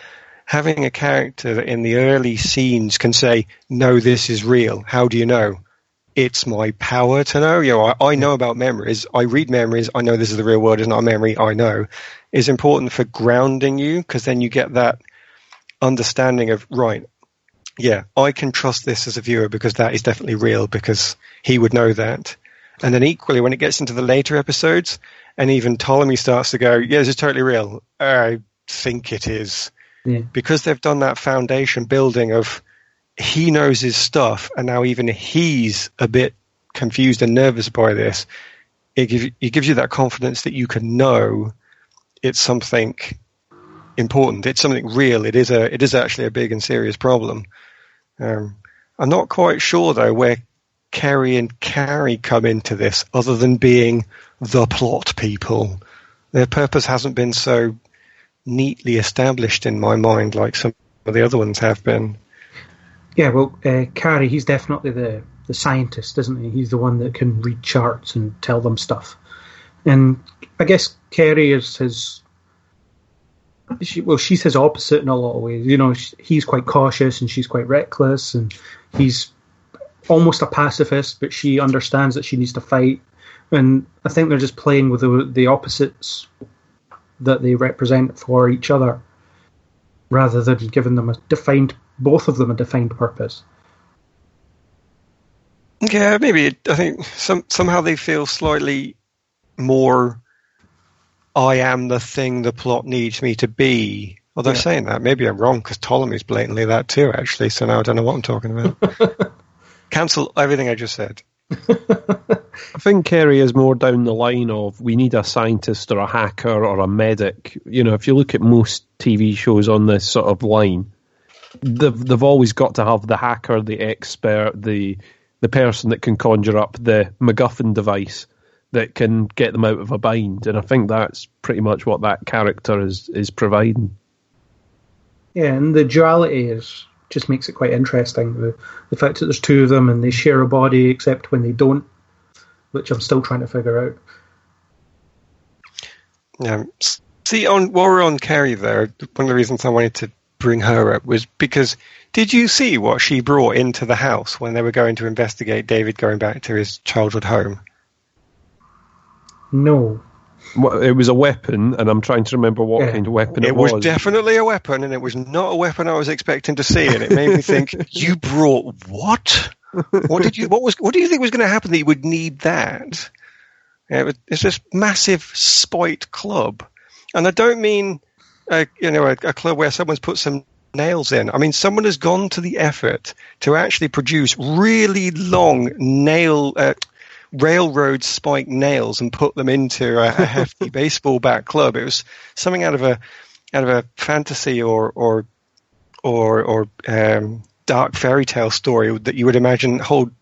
[SPEAKER 4] having a character that in the early scenes can say, no, this is real. How do you know? It's my power to know. I know about memories. I read memories. I know this is the real world. It's not a memory. I know. Is important for grounding you, because then you get that understanding of, right, yeah, I can trust this as a viewer because that is definitely real, because he would know that. And then equally, when it gets into the later episodes, and even Ptolemy starts to go, yeah, this is totally real. I think it is.
[SPEAKER 3] Yeah.
[SPEAKER 4] Because they've done that foundation building of he knows his stuff, and now even he's a bit confused and nervous by this. It gives you that confidence that you can know it's something important. It's something real. It is actually a big and serious problem. I'm not quite sure, though, where Kerry and Carrie come into this, other than being the plot people. Their purpose hasn't been so neatly established in my mind like some of the other ones have been.
[SPEAKER 3] Yeah, well, Carrie, he's definitely the scientist, isn't he? He's the one that can read charts and tell them stuff. And I guess Kerry is she's his opposite in a lot of ways. He's quite cautious and she's quite reckless, and he's almost a pacifist, but she understands that she needs to fight. And I think they're just playing with the opposites that they represent for each other, rather than giving them both of them a defined purpose.
[SPEAKER 4] Yeah, maybe. I think somehow they feel slightly more, I am the thing the plot needs me to be. Although saying that, maybe I'm wrong, because Ptolemy's blatantly that too, actually, so now I don't know what I'm talking about. Cancel everything I just said.
[SPEAKER 5] I think Kerry is more down the line of, we need a scientist or a hacker or a medic. If you look at most TV shows on this sort of line, they've always got to have the hacker, the expert, the person that can conjure up the MacGuffin device that can get them out of a bind. And I think that's pretty much what that character is providing.
[SPEAKER 3] Yeah, and the duality is just makes it quite interesting. The fact that there's two of them and they share a body, except when they don't, which I'm still trying to figure out.
[SPEAKER 4] Yeah. See, while we're on Carrie there, one of the reasons I wanted to bring her up was because did you see what she brought into the house when they were going to investigate David going back to his childhood home?
[SPEAKER 3] No.
[SPEAKER 5] Well, it was a weapon, and I'm trying to remember what kind of weapon it was.
[SPEAKER 4] It was definitely a weapon, and it was not a weapon I was expecting to see, and it made me think, you brought what? What do you think was going to happen that you would need that? It's this massive spiked club. And I don't mean a club where someone's put some nails in. I mean, someone has gone to the effort to actually produce really long railroad spike nails and put them into a hefty baseball bat club. It was something out of a fantasy or dark fairy tale story that you would imagine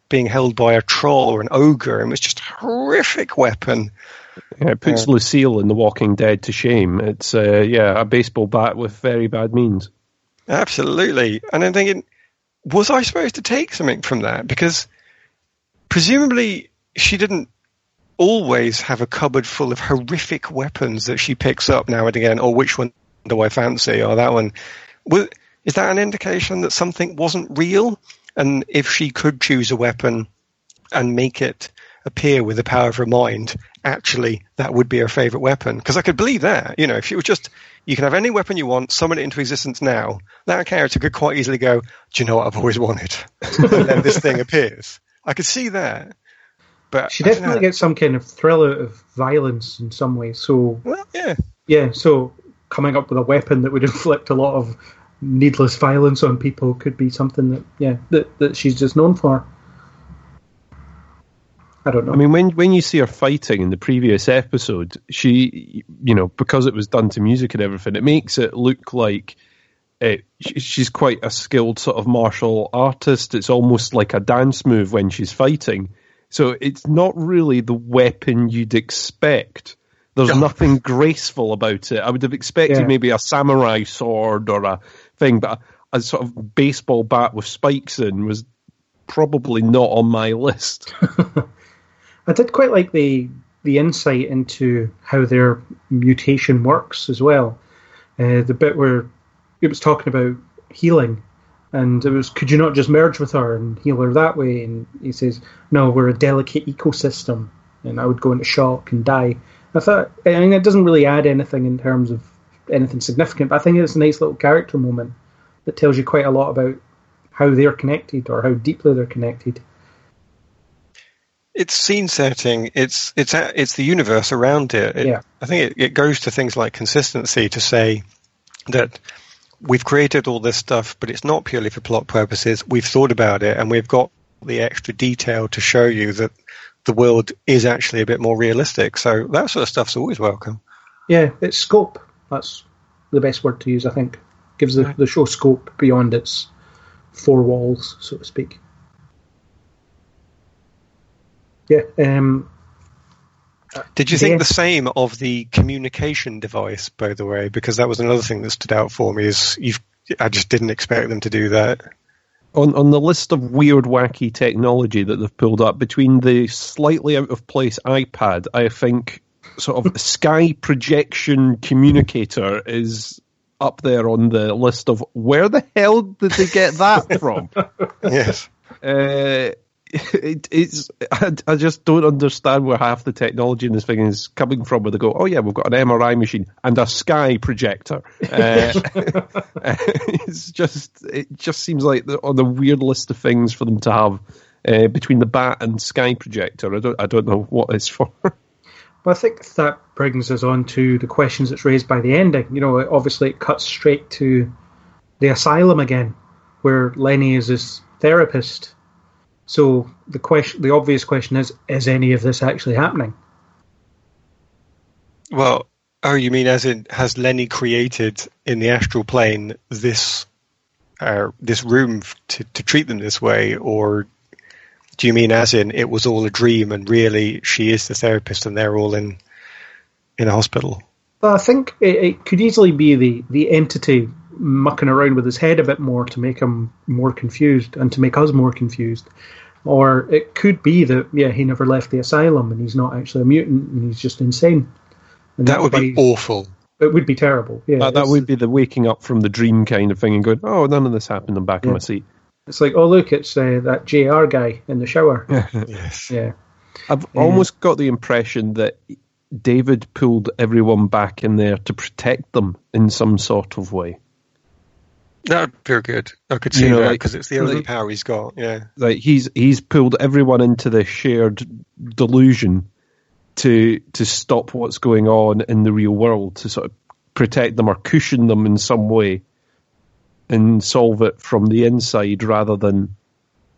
[SPEAKER 4] being held by a troll or an ogre, and it was just a horrific weapon.
[SPEAKER 5] Yeah, it puts Lucille in The Walking Dead to shame. It's a baseball bat with very bad means.
[SPEAKER 4] Absolutely. And I'm thinking, was I supposed to take something from that? Because presumably she didn't always have a cupboard full of horrific weapons that she picks up now and again, or which one do I fancy, or that one. Is that an indication that something wasn't real? And if she could choose a weapon and make it appear with the power of her mind, actually that would be her favourite weapon. Because I could believe that. If she was just, you can have any weapon you want, summon it into existence now, that character could quite easily go, do you know what I've always wanted? And then this thing appears. I could see that. But
[SPEAKER 3] she definitely gets some kind of thrill out of violence in some way. So,
[SPEAKER 4] well, yeah.
[SPEAKER 3] Yeah, so coming up with a weapon that would inflict a lot of needless violence on people could be something that she's just known for. I don't know.
[SPEAKER 5] I mean, when you see her fighting in the previous episode, she, because it was done to music and everything, it makes it look like she's quite a skilled sort of martial artist. It's almost like a dance move when she's fighting. So it's not really the weapon you'd expect. There's nothing graceful about it. I would have expected maybe a samurai sword or a thing, but a sort of baseball bat with spikes in was probably not on my list.
[SPEAKER 3] I did quite like the insight into how their mutation works as well. The bit where it was talking about healing, and it was, could you not just merge with her and heal her that way? And he says, no, we're a delicate ecosystem, and I would go into shock and die. I thought, it doesn't really add anything in terms of anything significant, but I think it's a nice little character moment that tells you quite a lot about how they're connected or how deeply they're connected.
[SPEAKER 4] It's scene setting. It's the universe around it. I think it goes to things like consistency to say that we've created all this stuff, but it's not purely for plot purposes. We've thought about it, and we've got the extra detail to show you that the world is actually a bit more realistic. So that sort of stuff's always welcome.
[SPEAKER 3] Yeah, it's scope. That's the best word to use, I think. Gives the show scope beyond its four walls, so to speak. Yeah.
[SPEAKER 4] Did you think the same of the communication device, by the way? Because that was another thing that stood out for me. I just didn't expect them to do that.
[SPEAKER 5] On the list of weird, wacky technology that they've pulled up, between the slightly out of place iPad, I think sort of sky projection communicator is up there on the list of where the hell did they get that from?
[SPEAKER 4] Yes.
[SPEAKER 5] I just don't understand where half the technology in this thing is coming from, where they go, oh yeah, we've got an MRI machine and a sky projector. It just seems like on the weird list of things for them to have between the bat and sky projector. I don't know what it's for.
[SPEAKER 3] Well, I think that brings us on to the questions that's raised by the ending. Obviously it cuts straight to the asylum again, where Lenny is this therapist. So the obvious question is any of this actually happening?
[SPEAKER 4] Well, you mean as in, has Lenny created in the astral plane this room to treat them this way, or do you mean as in it was all a dream and really she is the therapist and they're all in a hospital?
[SPEAKER 3] Well, I think it could easily be the entity mucking around with his head a bit more to make him more confused and to make us more confused. Or it could be that, he never left the asylum and he's not actually a mutant and he's just insane. And
[SPEAKER 4] that would be awful.
[SPEAKER 3] It would be terrible. Yeah,
[SPEAKER 5] that would be the waking up from the dream kind of thing and going, oh, none of this happened, I'm back in my seat.
[SPEAKER 3] It's like, oh, look, it's that JR guy in the shower.
[SPEAKER 4] Yes.
[SPEAKER 3] Yeah.
[SPEAKER 5] I've almost got the impression that David pulled everyone back in there to protect them in some sort of way.
[SPEAKER 4] That would be good. I could see that because it's the only power he's got. Yeah,
[SPEAKER 5] like he's pulled everyone into this shared delusion to stop what's going on in the real world, to sort of protect them or cushion them in some way, and solve it from the inside rather than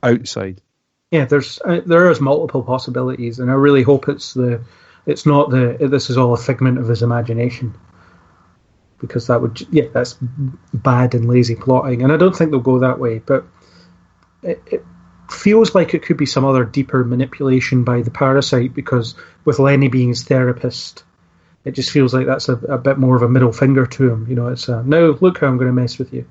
[SPEAKER 5] outside. Yeah,
[SPEAKER 3] there is multiple possibilities, and I really hope this is all a figment of his imagination. Because that's bad and lazy plotting, and I don't think they'll go that way. But it feels like it could be some other deeper manipulation by the parasite, because with Lenny being his therapist, it just feels like that's a bit more of a middle finger to him. It's now look how I'm going to mess with you.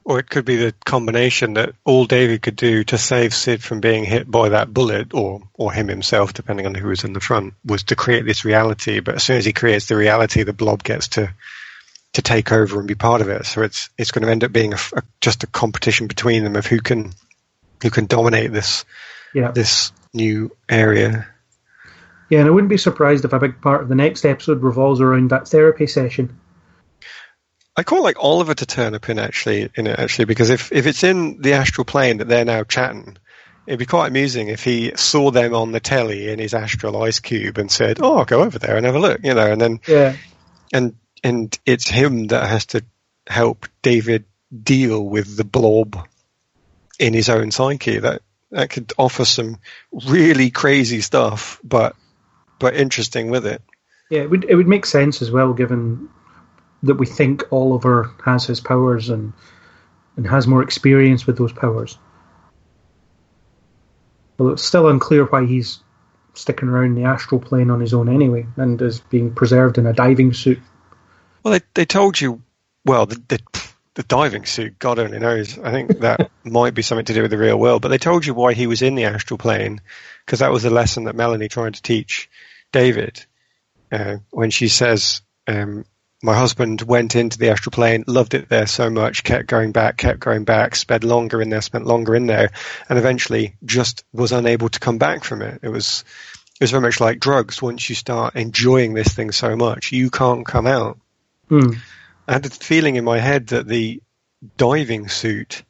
[SPEAKER 4] Or it could be the combination that all David could do to save Sid from being hit by that bullet, or him himself, depending on who was in the front, was to create this reality. But as soon as he creates the reality, the blob gets to take over and be part of it. So it's going to end up being just a competition between them of who can dominate this new area.
[SPEAKER 3] Yeah, and I wouldn't be surprised if a big part of the next episode revolves around that therapy session.
[SPEAKER 4] I quite like Oliver to turn up in it, because if it's in the astral plane that they're now chatting, it'd be quite amusing if he saw them on the telly in his astral ice cube and said, "Oh, I'll go over there and have a look," and then and it's him that has to help David deal with the blob in his own psyche. That could offer some really crazy stuff, but interesting with it.
[SPEAKER 3] Yeah, it would make sense as well, given that we think Oliver has his powers and has more experience with those powers. Well, it's still unclear why he's sticking around the astral plane on his own anyway, and is being preserved in a diving suit.
[SPEAKER 4] Well, they told you, the diving suit, God only knows. I think that might be something to do with the real world, but they told you why he was in the astral plane, because that was the lesson that Melanie tried to teach David, when she says, my husband went into the astral plane, loved it there so much, kept going back, spent longer in there, and eventually just was unable to come back from it. It was very much like drugs. Once you start enjoying this thing so much, you can't come out. I had the feeling in my head that the diving suit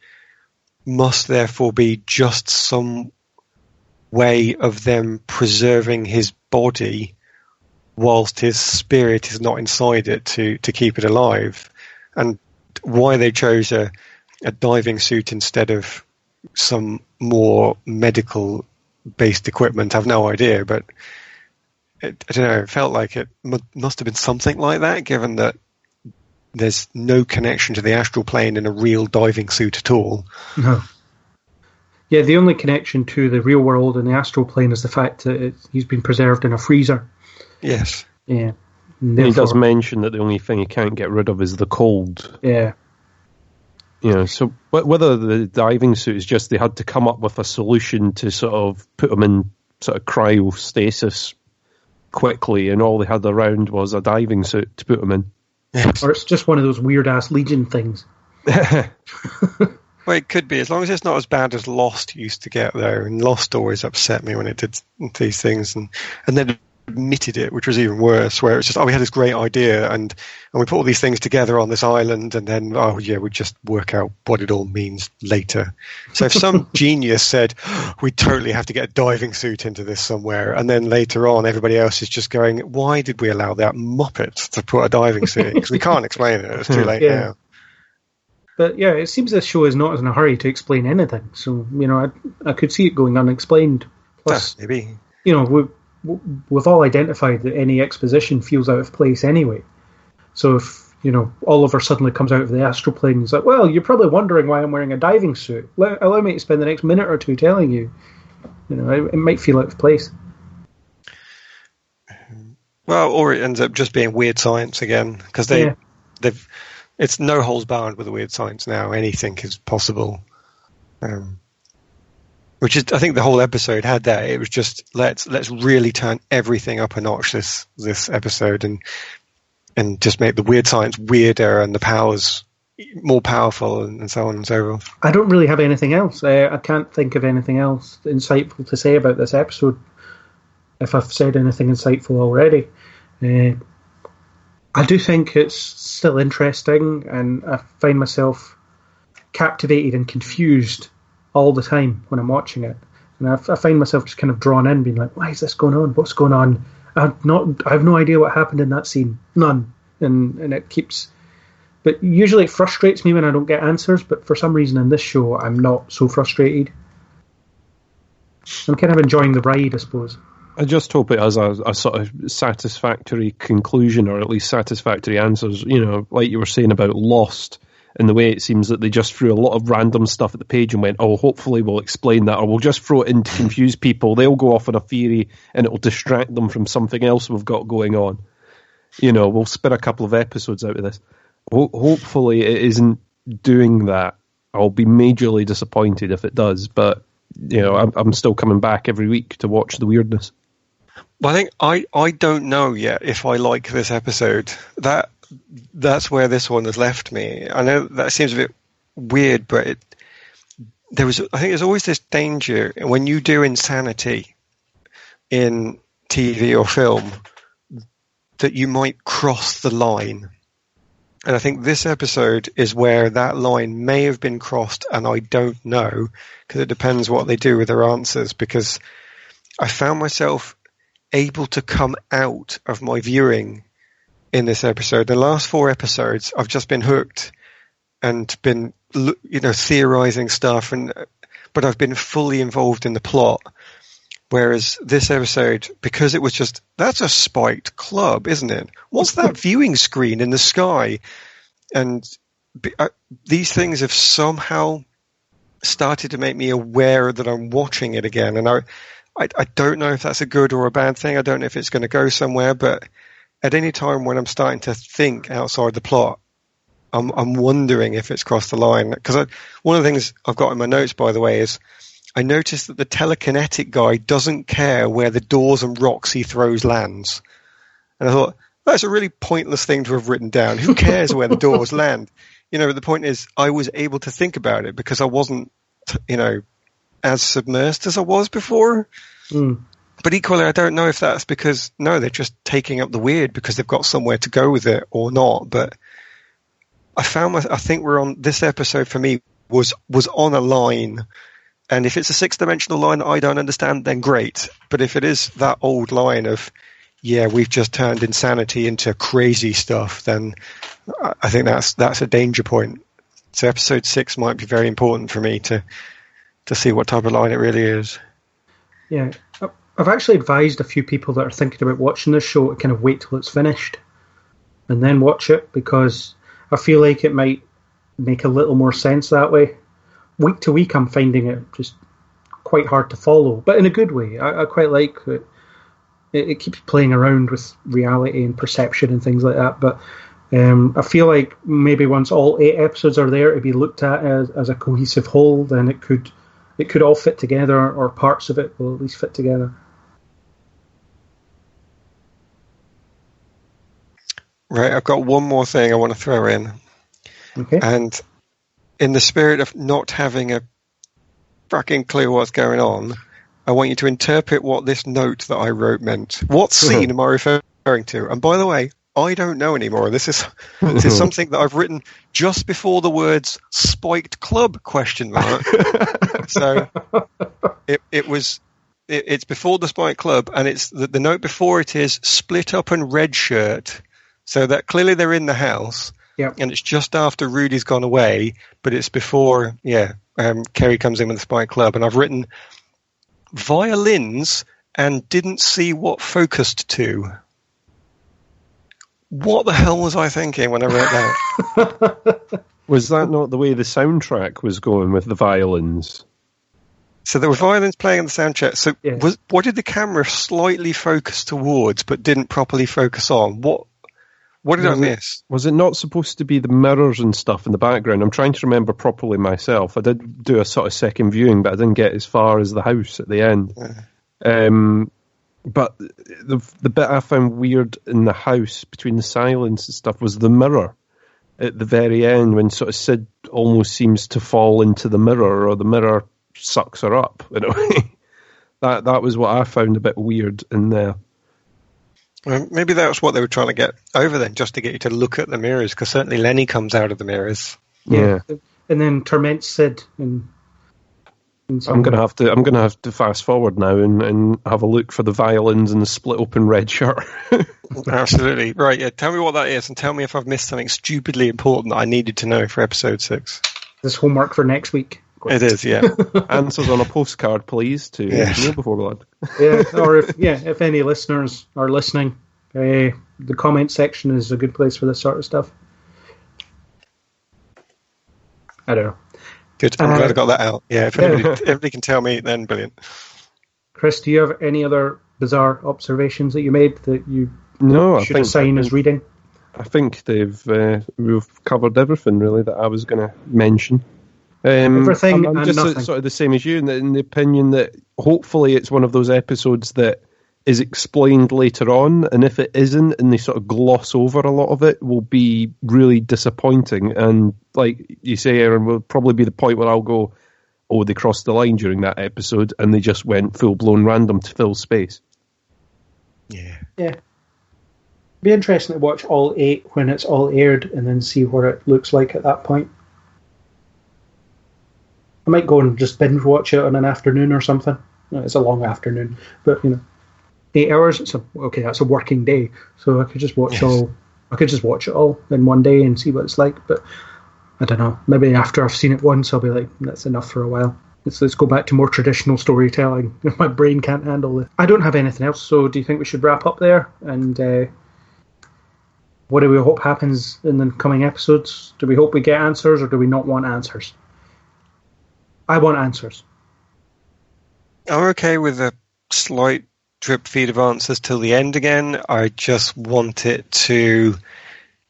[SPEAKER 4] must therefore be just some way of them preserving his body whilst his spirit is not inside it to keep it alive. And why they chose a diving suit instead of some more medical-based equipment, I've no idea. But I don't know, it felt like it must have been something like that, given that there's no connection to the astral plane in a real diving suit at all.
[SPEAKER 3] No. Yeah, the only connection to the real world and the astral plane is the fact that he's been preserved in a freezer.
[SPEAKER 4] Yes.
[SPEAKER 3] Yeah.
[SPEAKER 5] And he does mention that the only thing he can't get rid of is the cold.
[SPEAKER 3] Yeah.
[SPEAKER 5] So whether the diving suit is just they had to come up with a solution to sort of put him in sort of cryostasis quickly, and all they had around was a diving suit to put him in.
[SPEAKER 4] Yes.
[SPEAKER 3] Or it's just one of those weird-ass Legion things.
[SPEAKER 4] Well, it could be, as long as it's not as bad as Lost used to get there, and Lost always upset me when it did these things, and then admitted it, which was even worse, where it's just, we had this great idea, and we put all these things together on this island, and then, we just work out what it all means later. So if some genius said, we totally have to get a diving suit into this somewhere, and then later on everybody else is just going, why did we allow that Muppet to put a diving suit in? Because we can't explain it, it's too late now.
[SPEAKER 3] But yeah, it seems this show is not in a hurry to explain anything, so, I could see it going unexplained. Plus,
[SPEAKER 4] maybe.
[SPEAKER 3] We've all identified that any exposition feels out of place anyway. So if, Oliver suddenly comes out of the astral plane and is like, well, you're probably wondering why I'm wearing a diving suit. Allow me to spend the next minute or two telling you. It might feel out of place.
[SPEAKER 4] Well, or it ends up just being weird science again, because they it's no holes barred with the weird science now. Anything is possible. Which is, I think the whole episode had that. It was just let's really turn everything up a notch this episode and just make the weird science weirder and the powers more powerful and so on and so forth.
[SPEAKER 3] I don't really have anything else. I can't think of anything else insightful to say about this episode. If I've said anything insightful already, I do think it's still interesting, and I find myself captivated and confused all the time when I'm watching it, and I find myself just kind of drawn in, being like, "Why is this going on? What's going on? I have no idea what happened in that scene, none." And it keeps, but usually it frustrates me when I don't get answers. But for some reason in this show, I'm not so frustrated. I'm kind of enjoying the ride, I suppose.
[SPEAKER 5] I just hope it has a sort of satisfactory conclusion, or at least satisfactory answers. You know, like you were saying about Lost. And the way it seems that they just threw a lot of random stuff at the page and went, oh, hopefully we'll explain that, or we'll just throw it in to confuse people. They'll go off on a theory and it'll distract them from something else we've got going on. You know, we'll spin a couple of episodes out of this. Hopefully it isn't doing that. I'll be majorly disappointed if it does, but, you know, I'm still coming back every week to watch the weirdness.
[SPEAKER 4] Well, I think I don't know yet if I like this episode. That's where this one has left me. I know that seems a bit weird, but I think there's always this danger when you do insanity in TV or film that you might cross the line. And I think this episode is where that line may have been crossed, and I don't know, because it depends what they do with their answers, because I found myself able to come out of my viewing in this episode. The last 4 episodes, I've just been hooked and been, theorizing stuff, but I've been fully involved in the plot. Whereas this episode, because it was just, that's a spiked club, isn't it? What's that viewing screen in the sky? And these things have somehow started to make me aware that I'm watching it again. And I don't know if that's a good or a bad thing. I don't know if it's going to go somewhere, but at any time when I'm starting to think outside the plot, I'm wondering if it's crossed the line. Because one of the things I've got in my notes, by the way, is I noticed that the telekinetic guy doesn't care where the doors and rocks he throws lands. And I thought, that's a really pointless thing to have written down. Who cares where the doors land? The point is, I was able to think about it because I wasn't, as submersed as I was before. Mm. But equally, I don't know if that's because, no, they're just taking up the weird because they've got somewhere to go with it or not. But I think we're on, this episode for me was on a line. And if it's a 6-dimensional line that I don't understand, then great. But if it is that old line of, yeah, we've just turned insanity into crazy stuff, then I think that's a danger point. So episode 6 might be very important for me to see what type of line it really is.
[SPEAKER 3] Yeah. I've actually advised a few people that are thinking about watching this show to kind of wait till it's finished and then watch it, because I feel like it might make a little more sense that way. Week to week, I'm finding it just quite hard to follow, but in a good way. I quite like that it keeps playing around with reality and perception and things like that. But I feel like maybe once all 8 episodes are there to be looked at as a cohesive whole, then it could all fit together, or parts of it will at least fit together.
[SPEAKER 4] Right, I've got one more thing I want to throw in.
[SPEAKER 3] Okay.
[SPEAKER 4] And in the spirit of not having a fucking clue what's going on, I want you to interpret what this note that I wrote meant. What scene am I referring to? And by the way, I don't know anymore. This is something that I've written just before the words "spiked club?" ? So it's before the spiked club, and it's the note before it is split up and red shirt. So that clearly they're in the house.
[SPEAKER 3] Yep.
[SPEAKER 4] And it's just after Rudy's gone away, but it's before, Kerry comes in with the spiked club. And I've written violins and didn't see what focused to. What the hell was I thinking when I wrote that?
[SPEAKER 5] Was that not the way the soundtrack was going with the violins?
[SPEAKER 4] So there were violins playing on the soundtrack. So
[SPEAKER 3] yes.
[SPEAKER 4] What did the camera slightly focus towards but didn't properly focus on? What What did I miss?
[SPEAKER 5] Was it not supposed to be the mirrors and stuff in the background? I'm trying to remember properly myself. I did do a sort of second viewing, but I didn't get as far as the house at the end. But the bit I found weird in the house, between the silence and stuff, was the mirror at the very end, when sort of Sid almost seems to fall into the mirror, or the mirror sucks her up in a way. That was what I found a bit weird in there.
[SPEAKER 4] Well, maybe that's what they were trying to get over then, just to get you to look at the mirrors, because certainly Lenny comes out of the mirrors.
[SPEAKER 5] Yeah.
[SPEAKER 3] And then torments Sid.
[SPEAKER 5] I'm gonna have to fast forward now and have a look for the violins and the split open red shirt.
[SPEAKER 4] Absolutely. Right, yeah, tell me what that is, and tell me if I've missed something stupidly important that I needed to know for episode 6.
[SPEAKER 3] This homework for next week.
[SPEAKER 4] It is, yeah.
[SPEAKER 5] Answers on a postcard, please, to Kneel Before Blood.
[SPEAKER 3] Yeah, or if any listeners are listening, the comment section is a good place for this sort of stuff. I don't know.
[SPEAKER 4] Good, I'm glad I got that out. Yeah, if everybody can tell me, then brilliant.
[SPEAKER 3] Chris, do you have any other bizarre observations that you made that you should assign as reading?
[SPEAKER 5] I think we've covered everything, really, that I was going to mention.
[SPEAKER 3] Everything
[SPEAKER 5] I'm
[SPEAKER 3] and
[SPEAKER 5] just
[SPEAKER 3] nothing.
[SPEAKER 5] sort of the same as you, in the opinion that hopefully it's one of those episodes that is explained later on, and if it isn't, and they sort of gloss over a lot of it, will be really disappointing. And like you say, Aaron, will probably be the point where I'll go, oh, they crossed the line during that episode, and they just went full-blown random to fill space.
[SPEAKER 3] Yeah. Be interesting to watch all 8 when it's all aired, and then see what it looks like at that point. I might go and just binge watch it on an afternoon or something. It's a long afternoon, but 8 hours. That's a working day, so I could just watch it all in one day and see what it's like. But I don't know. Maybe after I've seen it once, I'll be like, that's enough for a while. Let's go back to more traditional storytelling. My brain can't handle it. I don't have anything else. So do you think we should wrap up there? And what do we hope happens in the coming episodes? Do we hope we get answers, or do we not want answers? I want answers.
[SPEAKER 4] I'm okay with a slight drip feed of answers till the end again. I just want it to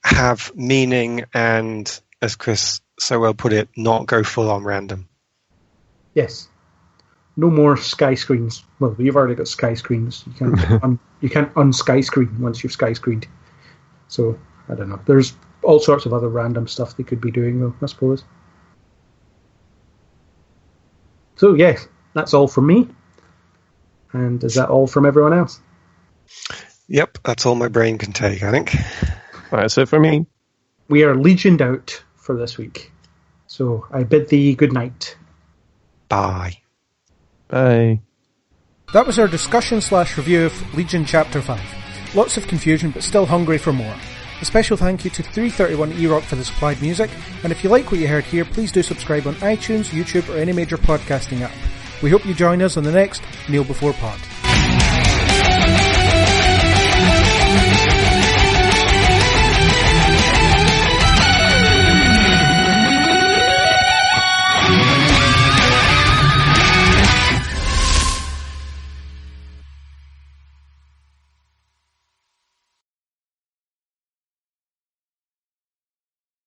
[SPEAKER 4] have meaning and, as Chris so well put it, not go full on random.
[SPEAKER 3] Yes. No more sky screens. Well, you've already got sky screens. You can't unsky screen once you've sky screened. So, I don't know. There's all sorts of other random stuff they could be doing, though, I suppose. So, yes, that's all from me. And is that all from everyone else?
[SPEAKER 4] Yep, that's all my brain can take, I think.
[SPEAKER 5] That's it for me.
[SPEAKER 3] We are legioned out for this week. So I bid thee good night.
[SPEAKER 4] Bye.
[SPEAKER 5] Bye.
[SPEAKER 6] That was our discussion/review of Legion Chapter 5. Lots of confusion, but still hungry for more. A special thank you to 331 E-Rock for the supplied music, and if you like what you heard here, please do subscribe on iTunes, YouTube, or any major podcasting app. We hope you join us on the next Kneel Before Pod.